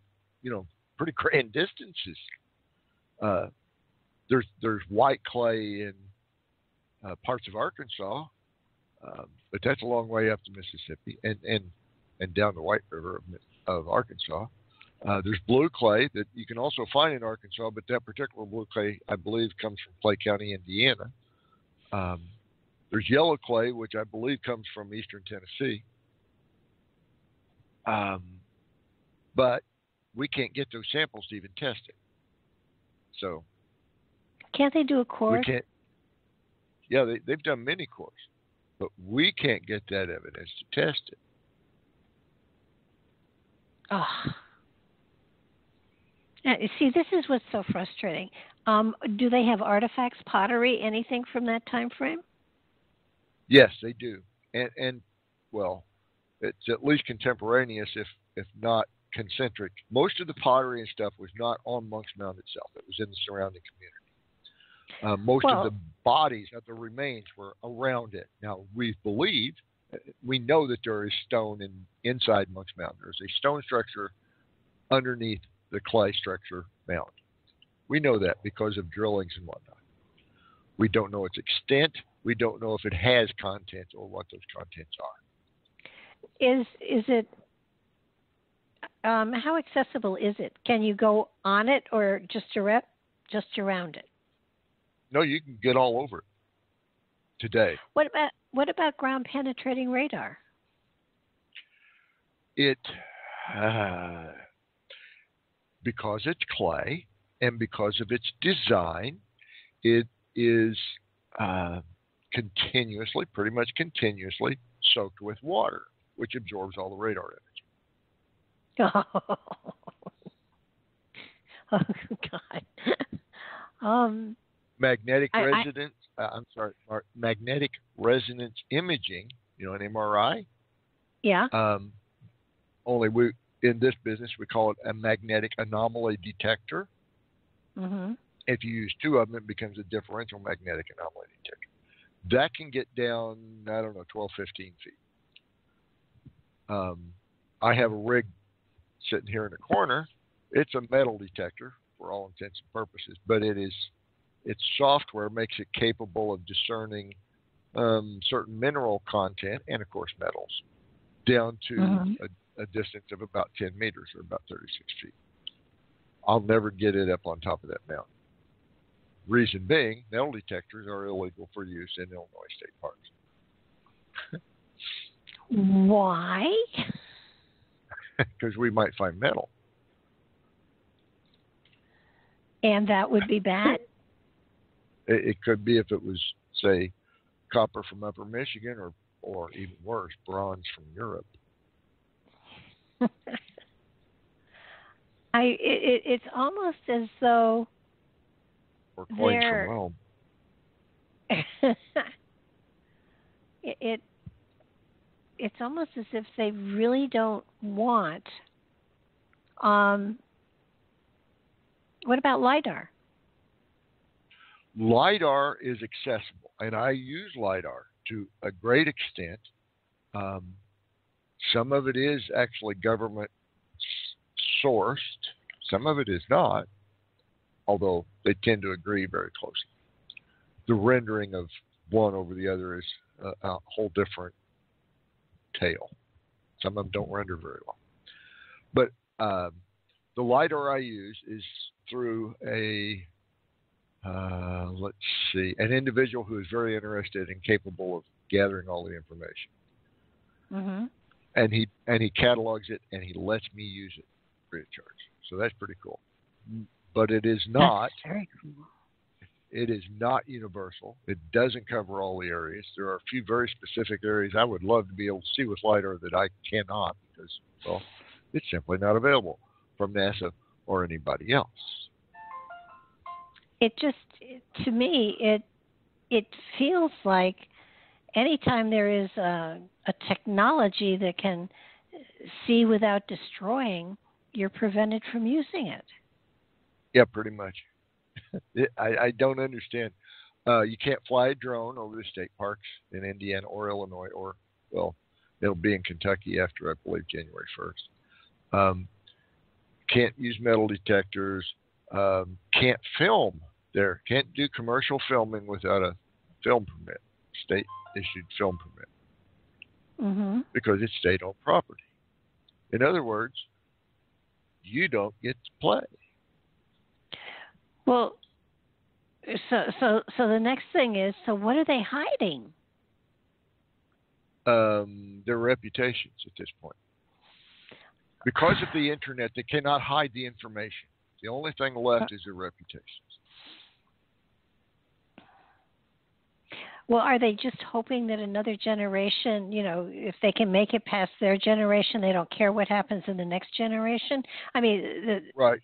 pretty grand distances. There's white clay in parts of Arkansas, but that's a long way up the Mississippi and down the White River of Arkansas. There's blue clay that you can also find in Arkansas, but that particular blue clay, I believe, comes from Clay County, Indiana. There's yellow clay, which I believe comes from eastern Tennessee. But we can't get those samples to even test it. So can't they do a core? We can't. Yeah, they've done many cores, but we can't get that evidence to test it. Oh. See, this is what's so frustrating. Do they have artifacts, pottery, anything from that time frame? Yes, they do, and well, it's at least contemporaneous, if not concentric. Most of the pottery and stuff was not on Monk's Mound itself; it was in the surrounding community. Most of the bodies of the remains were around it. Now we know that there is stone inside Monk's Mound. There's a stone structure underneath the clay structure mound. We know that because of drillings and whatnot. We don't know its extent. We don't know if it has content or what those contents are. Is it? How accessible is it? Can you go on it or just around it? No, you can get all over it today. What about ground penetrating radar? It because it's clay and because of its design, it is pretty much continuously soaked with water, which absorbs all the radar energy. Oh God. Magnetic resonance imaging, an MRI. Yeah. Only in this business we call it a magnetic anomaly detector. Mm-hmm. If you use 2 of them, it becomes a differential magnetic anomaly detector. That can get down, 12, 15 feet. I have a rig sitting here in the corner. It's a metal detector for all intents and purposes, but its software makes it capable of discerning certain mineral content and, of course, metals down to a distance of about 10 meters or about 36 feet. I'll never get it up on top of that mountain. Reason being, metal detectors are illegal for use in Illinois state parks. Why? Because we might find metal. And that would be bad? It could be if it was, say, copper from Upper Michigan or even worse, bronze from Europe. It's almost as though or coins from Rome. It's almost as if they really don't want. What about LIDAR? LIDAR is accessible, and I use LIDAR to a great extent. Some of it is actually government sourced. Some of it is not, although they tend to agree very closely. The rendering of one over the other is a whole different tale. Some of them don't render very well. But the LIDAR I use is through an individual who is very interested and capable of gathering all the information. Mm-hmm. And he catalogs it and he lets me use it free of charge. So that's pretty cool. but it is not. That's very cool. It is not universal. It doesn't cover all the areas. There are a few very specific areas I would love to be able to see with LiDAR that I cannot because, well, it's simply not available from NASA or anybody else. It just, to me, it feels like anytime there is a technology that can see without destroying, you're prevented from using it. Yeah, pretty much. I don't understand. You can't fly a drone over the state parks in Indiana or Illinois, or, well, it'll be in Kentucky after, I believe, January 1st. Can't use metal detectors. Can't film there. Can't do commercial filming without a film permit, state-issued film permit, because it's state-owned property. In other words, you don't get to play. Well, so the next thing is, so what are they hiding? Their reputations at this point. Because of the internet, they cannot hide the information. The only thing left is their reputations. Well, are they just hoping that another generation, if they can make it past their generation, they don't care what happens in the next generation? I mean, right.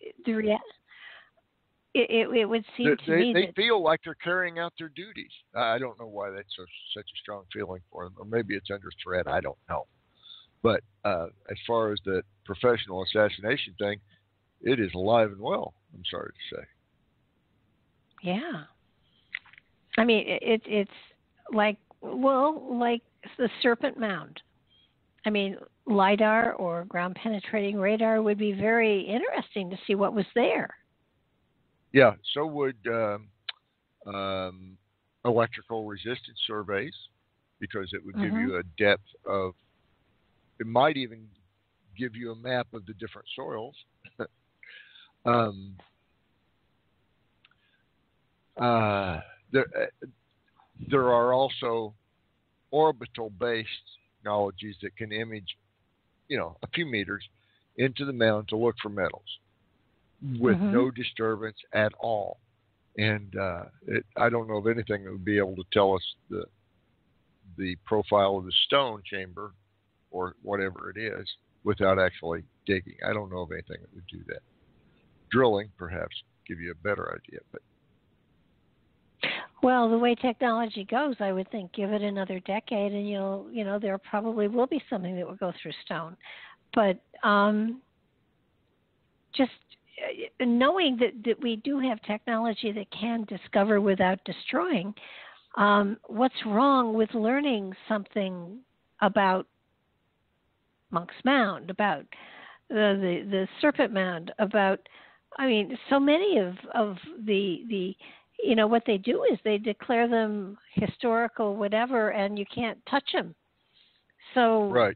It would seem to me they that feel like they're carrying out their duties. I don't know why that's such a strong feeling for them, or maybe it's under threat. I don't know. But as far as the professional assassination thing, it is alive and well, I'm sorry to say. Yeah. I mean, it's like the Serpent Mound. I mean, LiDAR or ground-penetrating radar would be very interesting to see what was there. Yeah, so would electrical resistance surveys, because it would give you a depth of, it might even give you a map of the different soils. There are also orbital-based technologies that can image, a few meters into the mound to look for metals with no disturbance at all. And I don't know of anything that would be able to tell us the profile of the stone chamber or whatever it is without actually digging. I don't know of anything that would do that. Drilling, perhaps, give you a better idea. But well, the way technology goes, I would think give it another decade and there probably will be something that will go through stone. But just knowing that we do have technology that can discover without destroying, what's wrong with learning something about Monk's Mound, about the Serpent Mound, about, so many of the what they do is they declare them historical, whatever, and you can't touch them. So right.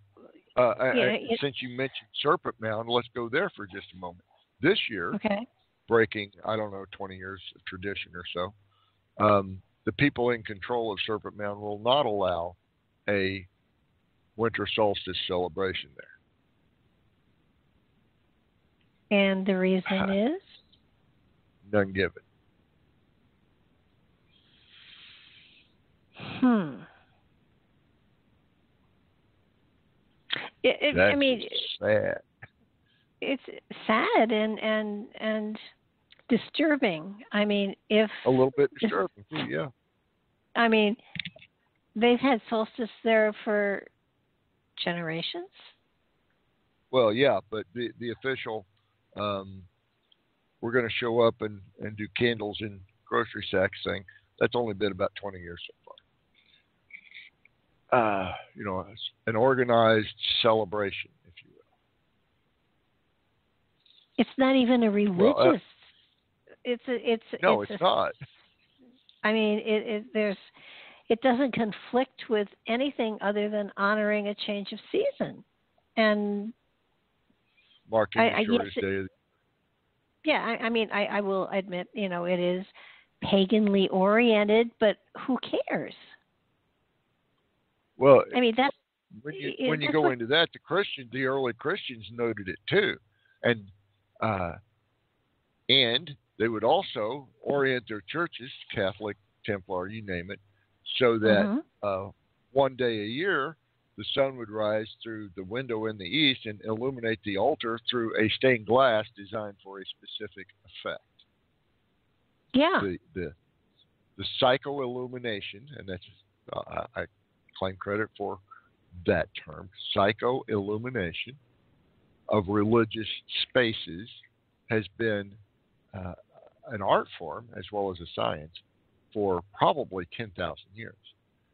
Since you mentioned Serpent Mound, let's go there for just a moment. This year, breaking, 20 years of tradition or so, the people in control of Serpent Mound will not allow a winter solstice celebration there. And the reason is? None given. Sad. It's sad and disturbing. If a little bit disturbing too, yeah. They've had solstice there for generations. Well, yeah, but the official, we're going to show up and do candles in grocery sacks thing, that's only been about 20 years so far. It's an organized celebration, if you will. It's not even a religious. It's not. It doesn't conflict with anything other than honoring a change of season and marking the shortest day. Yeah, I will admit, it is paganly oriented, but who cares? Well, that's when you go into that, the early Christians noted it too, and And they would also orient their churches, Catholic, Templar, you name it, so that one day a year, the sun would rise through the window in the east and illuminate the altar through a stained glass designed for a specific effect. Yeah. The psycho-illumination, and that's I claim credit for that term, psycho-illumination of religious spaces has been an art form as well as a science for probably 10,000 years.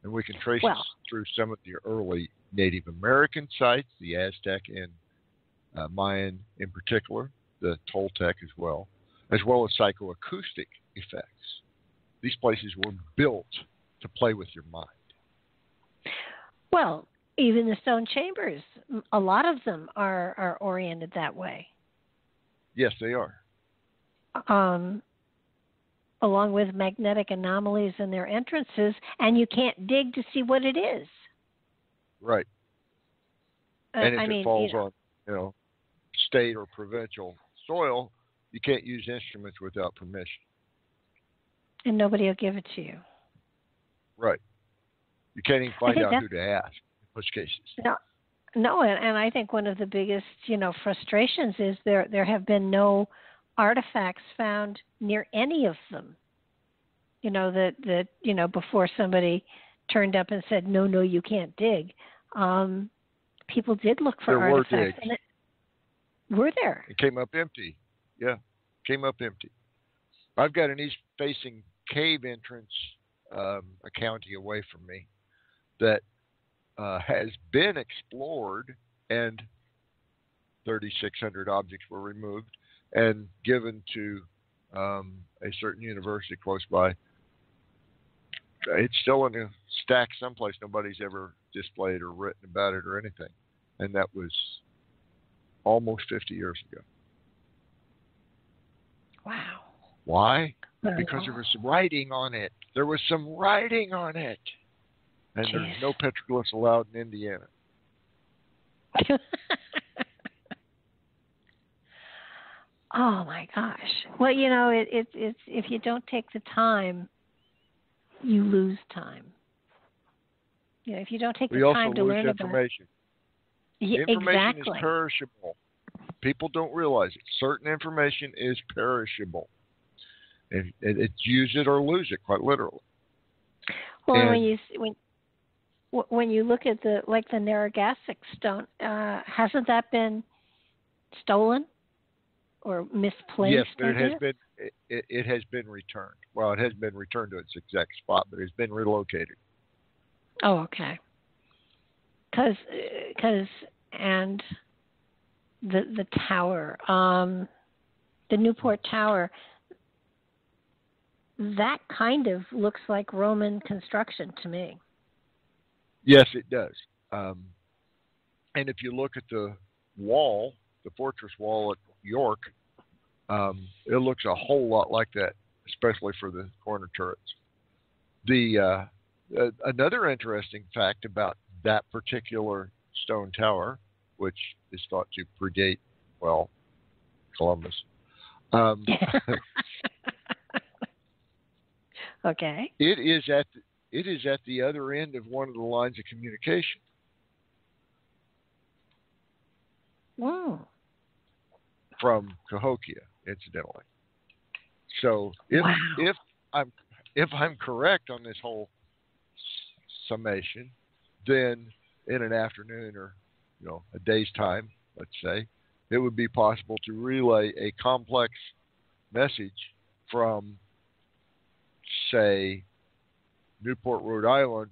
And we can trace this through some of the early Native American sites, the Aztec and Mayan in particular, the Toltec as well as psychoacoustic effects. These places were built to play with your mind. Well, even the stone chambers, a lot of them are oriented that way. Yes, they are. Along with magnetic anomalies in their entrances, and you can't dig to see what it is. Right. And if it falls on, state or provincial soil, you can't use instruments without permission. And nobody will give it to you. Right. You can't even find out who to ask in most cases. No, and I think one of the biggest, frustrations is there have been no artifacts found near any of them. That before somebody turned up and said, no, you can't dig. People did look for artifacts. And were there? It came up empty. Yeah, came up empty. I've got an east-facing cave entrance a county away from me that has been explored, and 3,600 objects were removed and given to a certain university close by. It's still in a stack someplace. Nobody's ever displayed or written about it or anything. And that was almost 50 years ago. Wow. Why? Because there was writing on it. There was some writing on it. And there's no petroglyphs allowed in Indiana. Oh my gosh. Well, it's if you don't take the time, you lose time. If you don't take the time to learn information. Information is perishable. People don't realize it. Certain information is perishable. And it's use it or lose it, quite literally. Well, when you look at the Narragansett stone, hasn't that been stolen or misplaced? Yes, but it has been returned. Well, it has been returned to its exact spot, but it's been relocated. Oh, okay. And the tower, the Newport Tower, that kind of looks like Roman construction to me. Yes, it does. And if you look at the wall, the fortress wall at York, it looks a whole lot like that, especially for the corner turrets. Another interesting fact about that particular stone tower, which is thought to predate, Columbus. Okay. It is at the other end of one of the lines of communication. Wow. From Cahokia, incidentally. So if I'm correct on this whole summation, then in an afternoon or a day's time, let's say, it would be possible to relay a complex message from, say, Newport, Rhode Island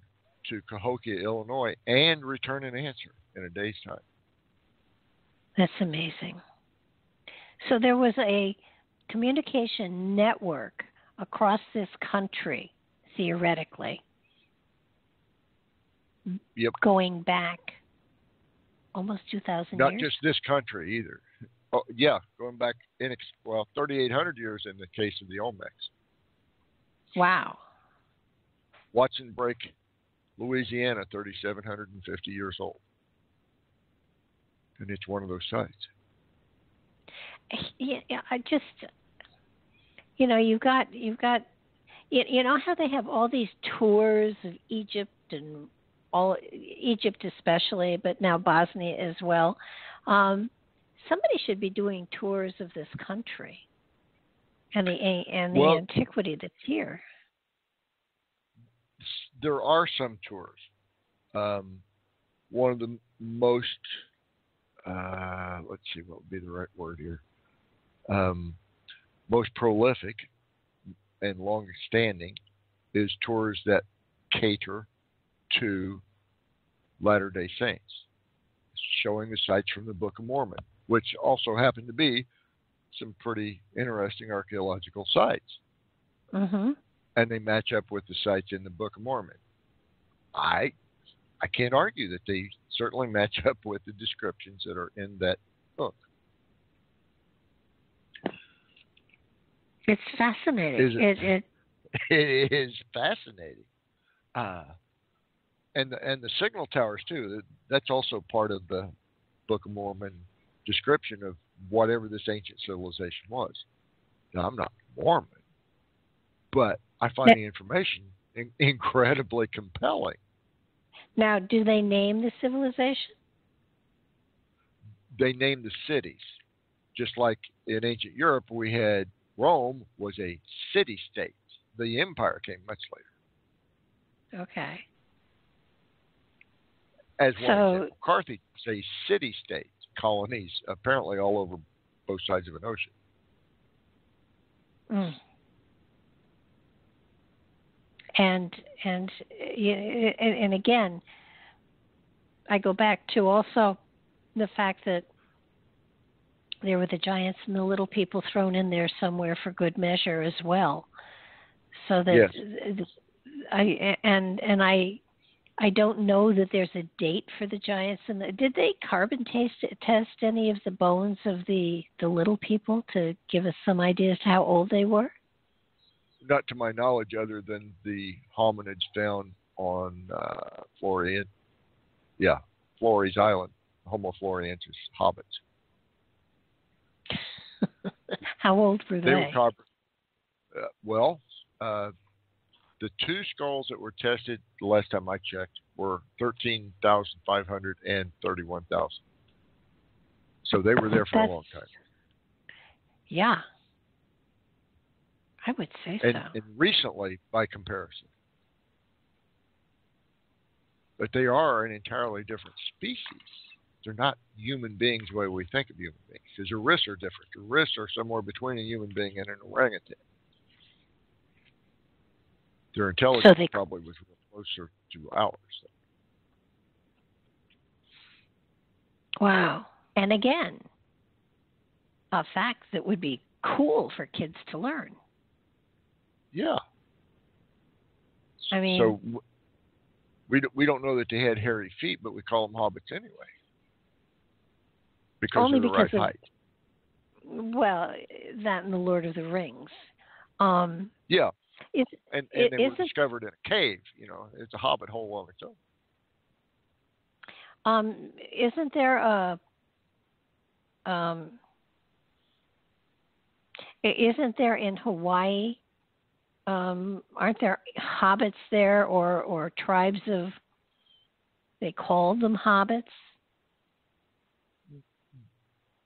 to Cahokia, Illinois, and return an answer in a day's time. That's amazing. So there was a communication network across this country, theoretically, going back almost 2,000 years. Not just this country either. Oh, yeah, going back 3,800 years in the case of the Olmecs. Wow. Watson Break, Louisiana, 3,750 years old. And it's one of those sites. Yeah, you've got you know how they have all these tours of Egypt and all Egypt especially, but now Bosnia as well. Somebody should be doing tours of this country and the antiquity that's here. There are some tours. One of the most, let's see what would be the right word here, most prolific and longstanding is tours that cater to Latter-day Saints, showing the sites from the Book of Mormon, which also happen to be some pretty interesting archaeological sites. Mm-hmm. And they match up with the sites in the Book of Mormon. I can't argue that they certainly match up with the descriptions that are in that book. It's fascinating. It is fascinating. And the signal towers too. That's also part of the Book of Mormon description of whatever this ancient civilization was. Now, I'm not Mormon, but I find the information incredibly compelling. Now, do they name the civilization? They name the cities. Just like in ancient Europe, we had Rome was a city-state. The empire came much later. Okay. As one example, Carthage was a city-state, colonies apparently all over both sides of an ocean. Mm. And again, I go back to also the fact that there were the giants and the little people thrown in there somewhere for good measure as well. So that yes. I don't know that there's a date for the giants. And did they carbon test any of the bones of the little people to give us some idea as to how old they were? Not to my knowledge, other than the hominids found on Flores Island, Homo floresiensis, hobbits. How old were they? They were carbon. The two skulls that were tested the last time I checked were 13,500 and 31,000. So they were there for a long time. Yeah. I would say so. And recently, by comparison. But they are an entirely different species. They're not human beings the way we think of human beings, because their wrists are different. Their wrists are somewhere between a human being and an orangutan. Their intelligence probably was closer to ours. Wow. And again, a fact that would be cool for kids to learn. Yeah. I mean, so we don't know that they had hairy feet, but we call them hobbits anyway. Because of the right height. Well, that and the Lord of the Rings. Yeah. And they were discovered in a cave. It's a hobbit hole on its own. Isn't there in Hawaii? Aren't there hobbits there, or tribes of? They called them hobbits.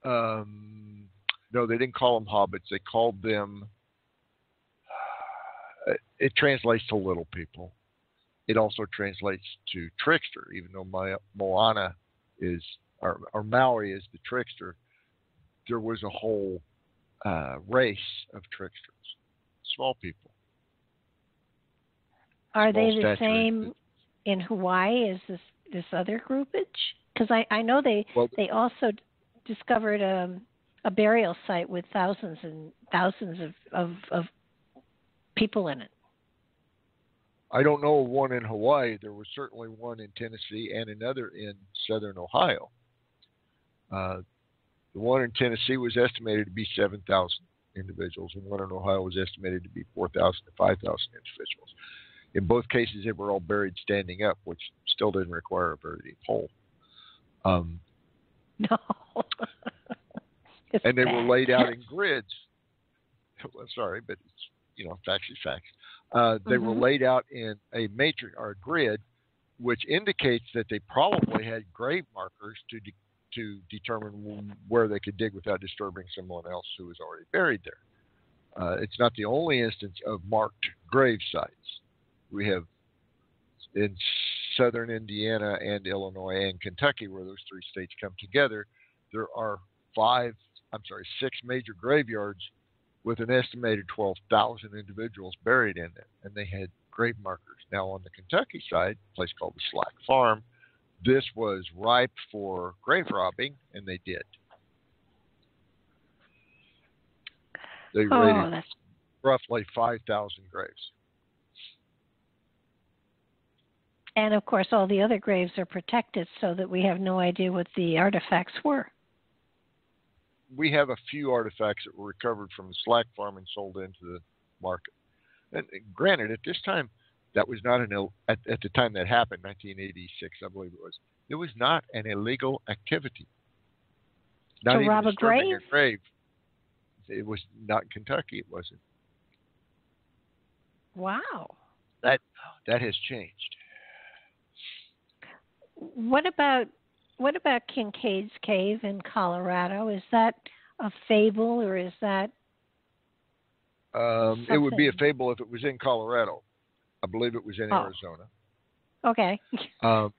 No, they didn't call them hobbits. They called them. It translates to little people. It also translates to trickster, even though Moana is, or Maui is the trickster. There was a whole race of tricksters, small people. Are they the same in Hawaii as this other groupage? Because I know they also discovered a burial site with thousands and thousands of people in it. I don't know of one in Hawaii. There was certainly one in Tennessee and another in southern Ohio. The one in Tennessee was estimated to be 7,000 individuals, and one in Ohio was estimated to be 4,000 to 5,000 individuals. In both cases, they were all buried standing up, which still didn't require a very deep hole. No. And they were laid out in grids. sorry, but it's, facts is facts. They were laid out in a matrix or a grid, which indicates that they probably had grave markers to determine where they could dig without disturbing someone else who was already buried there. It's not the only instance of marked grave sites. We have in southern Indiana and Illinois and Kentucky, where those three states come together, there are 6 major graveyards with an estimated 12,000 individuals buried in them, and they had grave markers. Now, on the Kentucky side, a place called the Slack Farm, this was ripe for grave robbing, and they did. They raided roughly 5,000 graves. And, of course, all the other graves are protected so that we have no idea what the artifacts were. We have a few artifacts that were recovered from the Slack Farm and sold into the market. And granted, at this time, that was not at the time that happened, 1986, I believe it was not an illegal activity. Not to even rob a grave? A grave. It was not in Kentucky. It wasn't. Wow. That has changed. What about Kincaid's Cave in Colorado? Is that a fable, or is that? It would be a fable if it was in Colorado. I believe it was in Arizona. Okay. All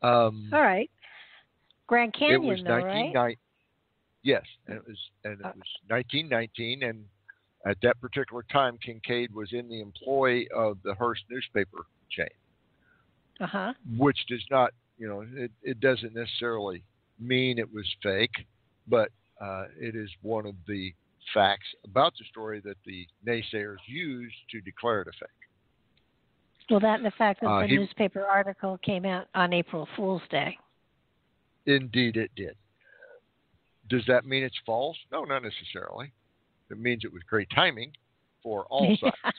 right. Grand Canyon, it was though, right? Yes, and it was 1919, and at that particular time, Kincaid was in the employ of the Hearst newspaper chain. Which does not, it doesn't necessarily mean it was fake, but it is one of the facts about the story that the naysayers used to declare it a fake. Well, that and the fact that the newspaper article came out on April Fool's Day. Indeed, it did. Does that mean it's false? No, not necessarily. It means it was great timing for all sides.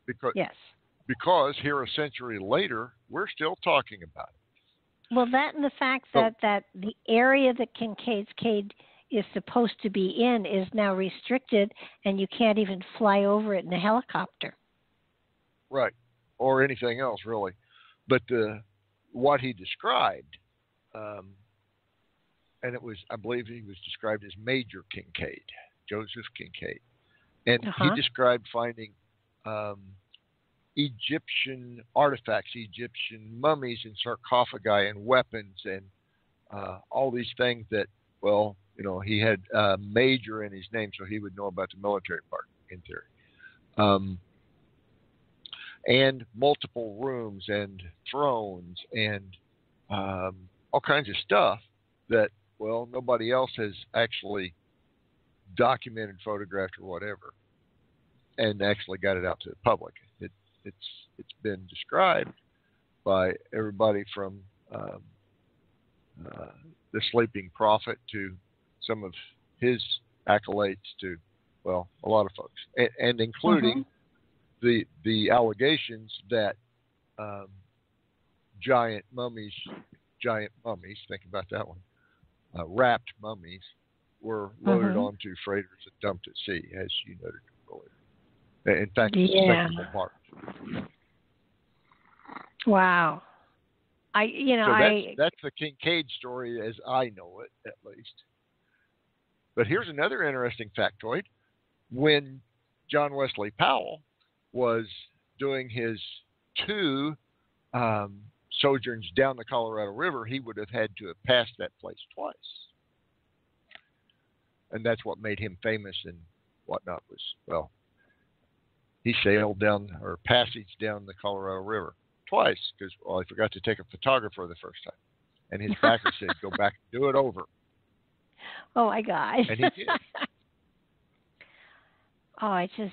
Because here a century later, we're still talking about it. Well, that and the fact that the area that Kincaid's Cave is supposed to be in is now restricted, and you can't even fly over it in a helicopter. Right, or anything else, really. But what he described, and it was, I believe he was described as Major Kincaid, Joseph Kincaid. And he described finding Egyptian artifacts, Egyptian mummies and sarcophagi and weapons and all these things that, he had Major in his name, so he would know about the military part, in theory. And multiple rooms and thrones and all kinds of stuff that, nobody else has actually documented, photographed, or whatever, and actually got it out to the public. It's been described by everybody from the sleeping prophet to some of his accolades to, a lot of folks, and including the allegations that giant mummies, think about that one, wrapped mummies were loaded onto freighters and dumped at sea, as you noted earlier. In fact, it's despicable part. Wow. That's the Kincaid story as I know it, at least. But here's another interesting factoid. When John Wesley Powell was doing his 2 sojourns down the Colorado River, he would have had to have passed that place twice. And that's what made him famous and whatnot was, he sailed down or passage down the Colorado River twice because, he forgot to take a photographer the first time. And his backer said, go back and do it over. Oh, my God. And he did. I just,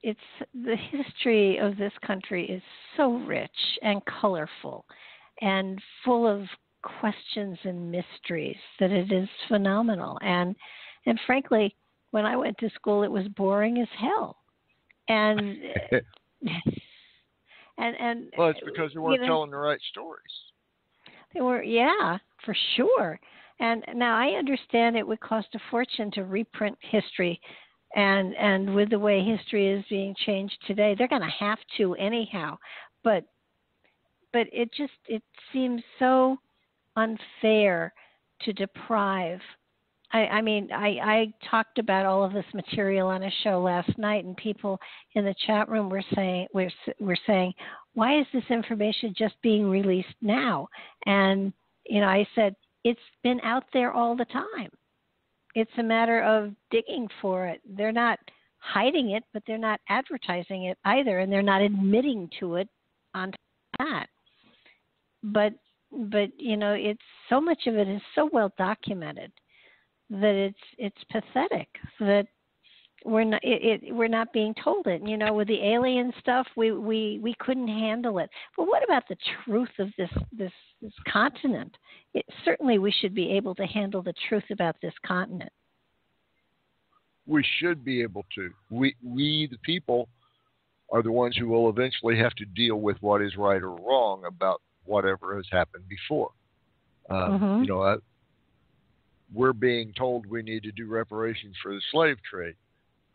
it's the history of this country is so rich and colorful and full of questions and mysteries that it is phenomenal. And frankly, when I went to school, it was boring as hell. And well, it's because they weren't telling the right stories. They were, for sure. And now I understand it would cost a fortune to reprint history. And with the way history is being changed today, they're going to have to anyhow. But it seems so unfair to deprive. I mean, I talked about all of this material on a show last night, and people in the chat room were saying, why is this information just being released now? And, I said, it's been out there all the time. It's a matter of digging for it. They're not hiding it, but they're not advertising it either, and they're not admitting to it on that. But it's so much of it is so well documented that it's pathetic that we're not being told it. With the alien stuff, we couldn't handle it. But what about the truth of this continent? Certainly, we should be able to handle the truth about this continent. We should be able to. We the people are the ones who will eventually have to deal with what is right or wrong about whatever has happened before. We're being told we need to do reparations for the slave trade.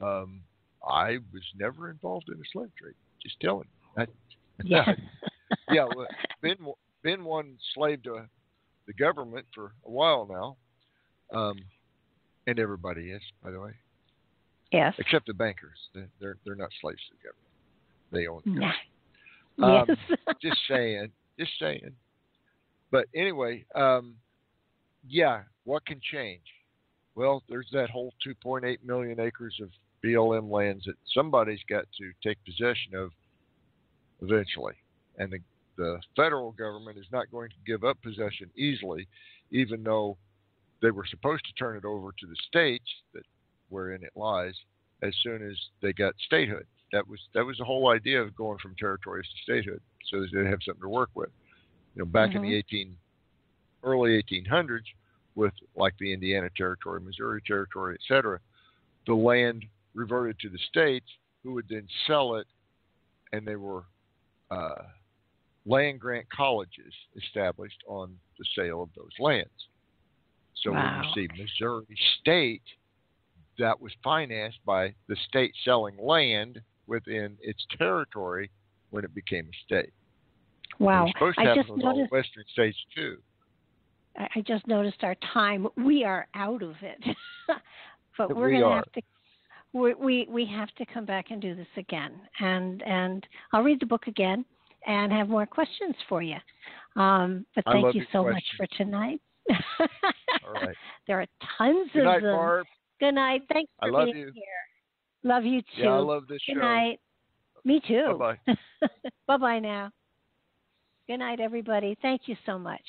I was never involved in the slave trade. Just telling you. Yeah. Yeah. Well, been one slave to the government for a while now, and everybody is, by the way. Yes. Except the bankers. They're not slaves to the government. They own the government. Yes. Just saying. But anyway, what can change? Well, there's that whole 2.8 million acres of BLM lands that somebody's got to take possession of eventually. And the federal government is not going to give up possession easily, even though they were supposed to turn it over to the states wherein it lies as soon as they got statehood. That was the whole idea of going from territories to statehood, so that they'd have something to work with. Back in the early 1800s, with like the Indiana Territory, Missouri Territory, etc., the land reverted to the states, who would then sell it, and they were land grant colleges established on the sale of those lands. So when you see Missouri State, that was financed by the state selling land within its territory when it became a state. Wow. It's supposed to happen with all the western states too. I just noticed our time. We are out of it. But we're going to have to we have to come back and do this again. And I'll read the book again and have more questions for you. But thank you so much for tonight. All right. There are tons Good night, of them. Barb. Good night. Thanks for being here. Love you too. Yeah, I love this show. Good night. Me too. Bye-bye. Bye-bye now. Good night, everybody. Thank you so much.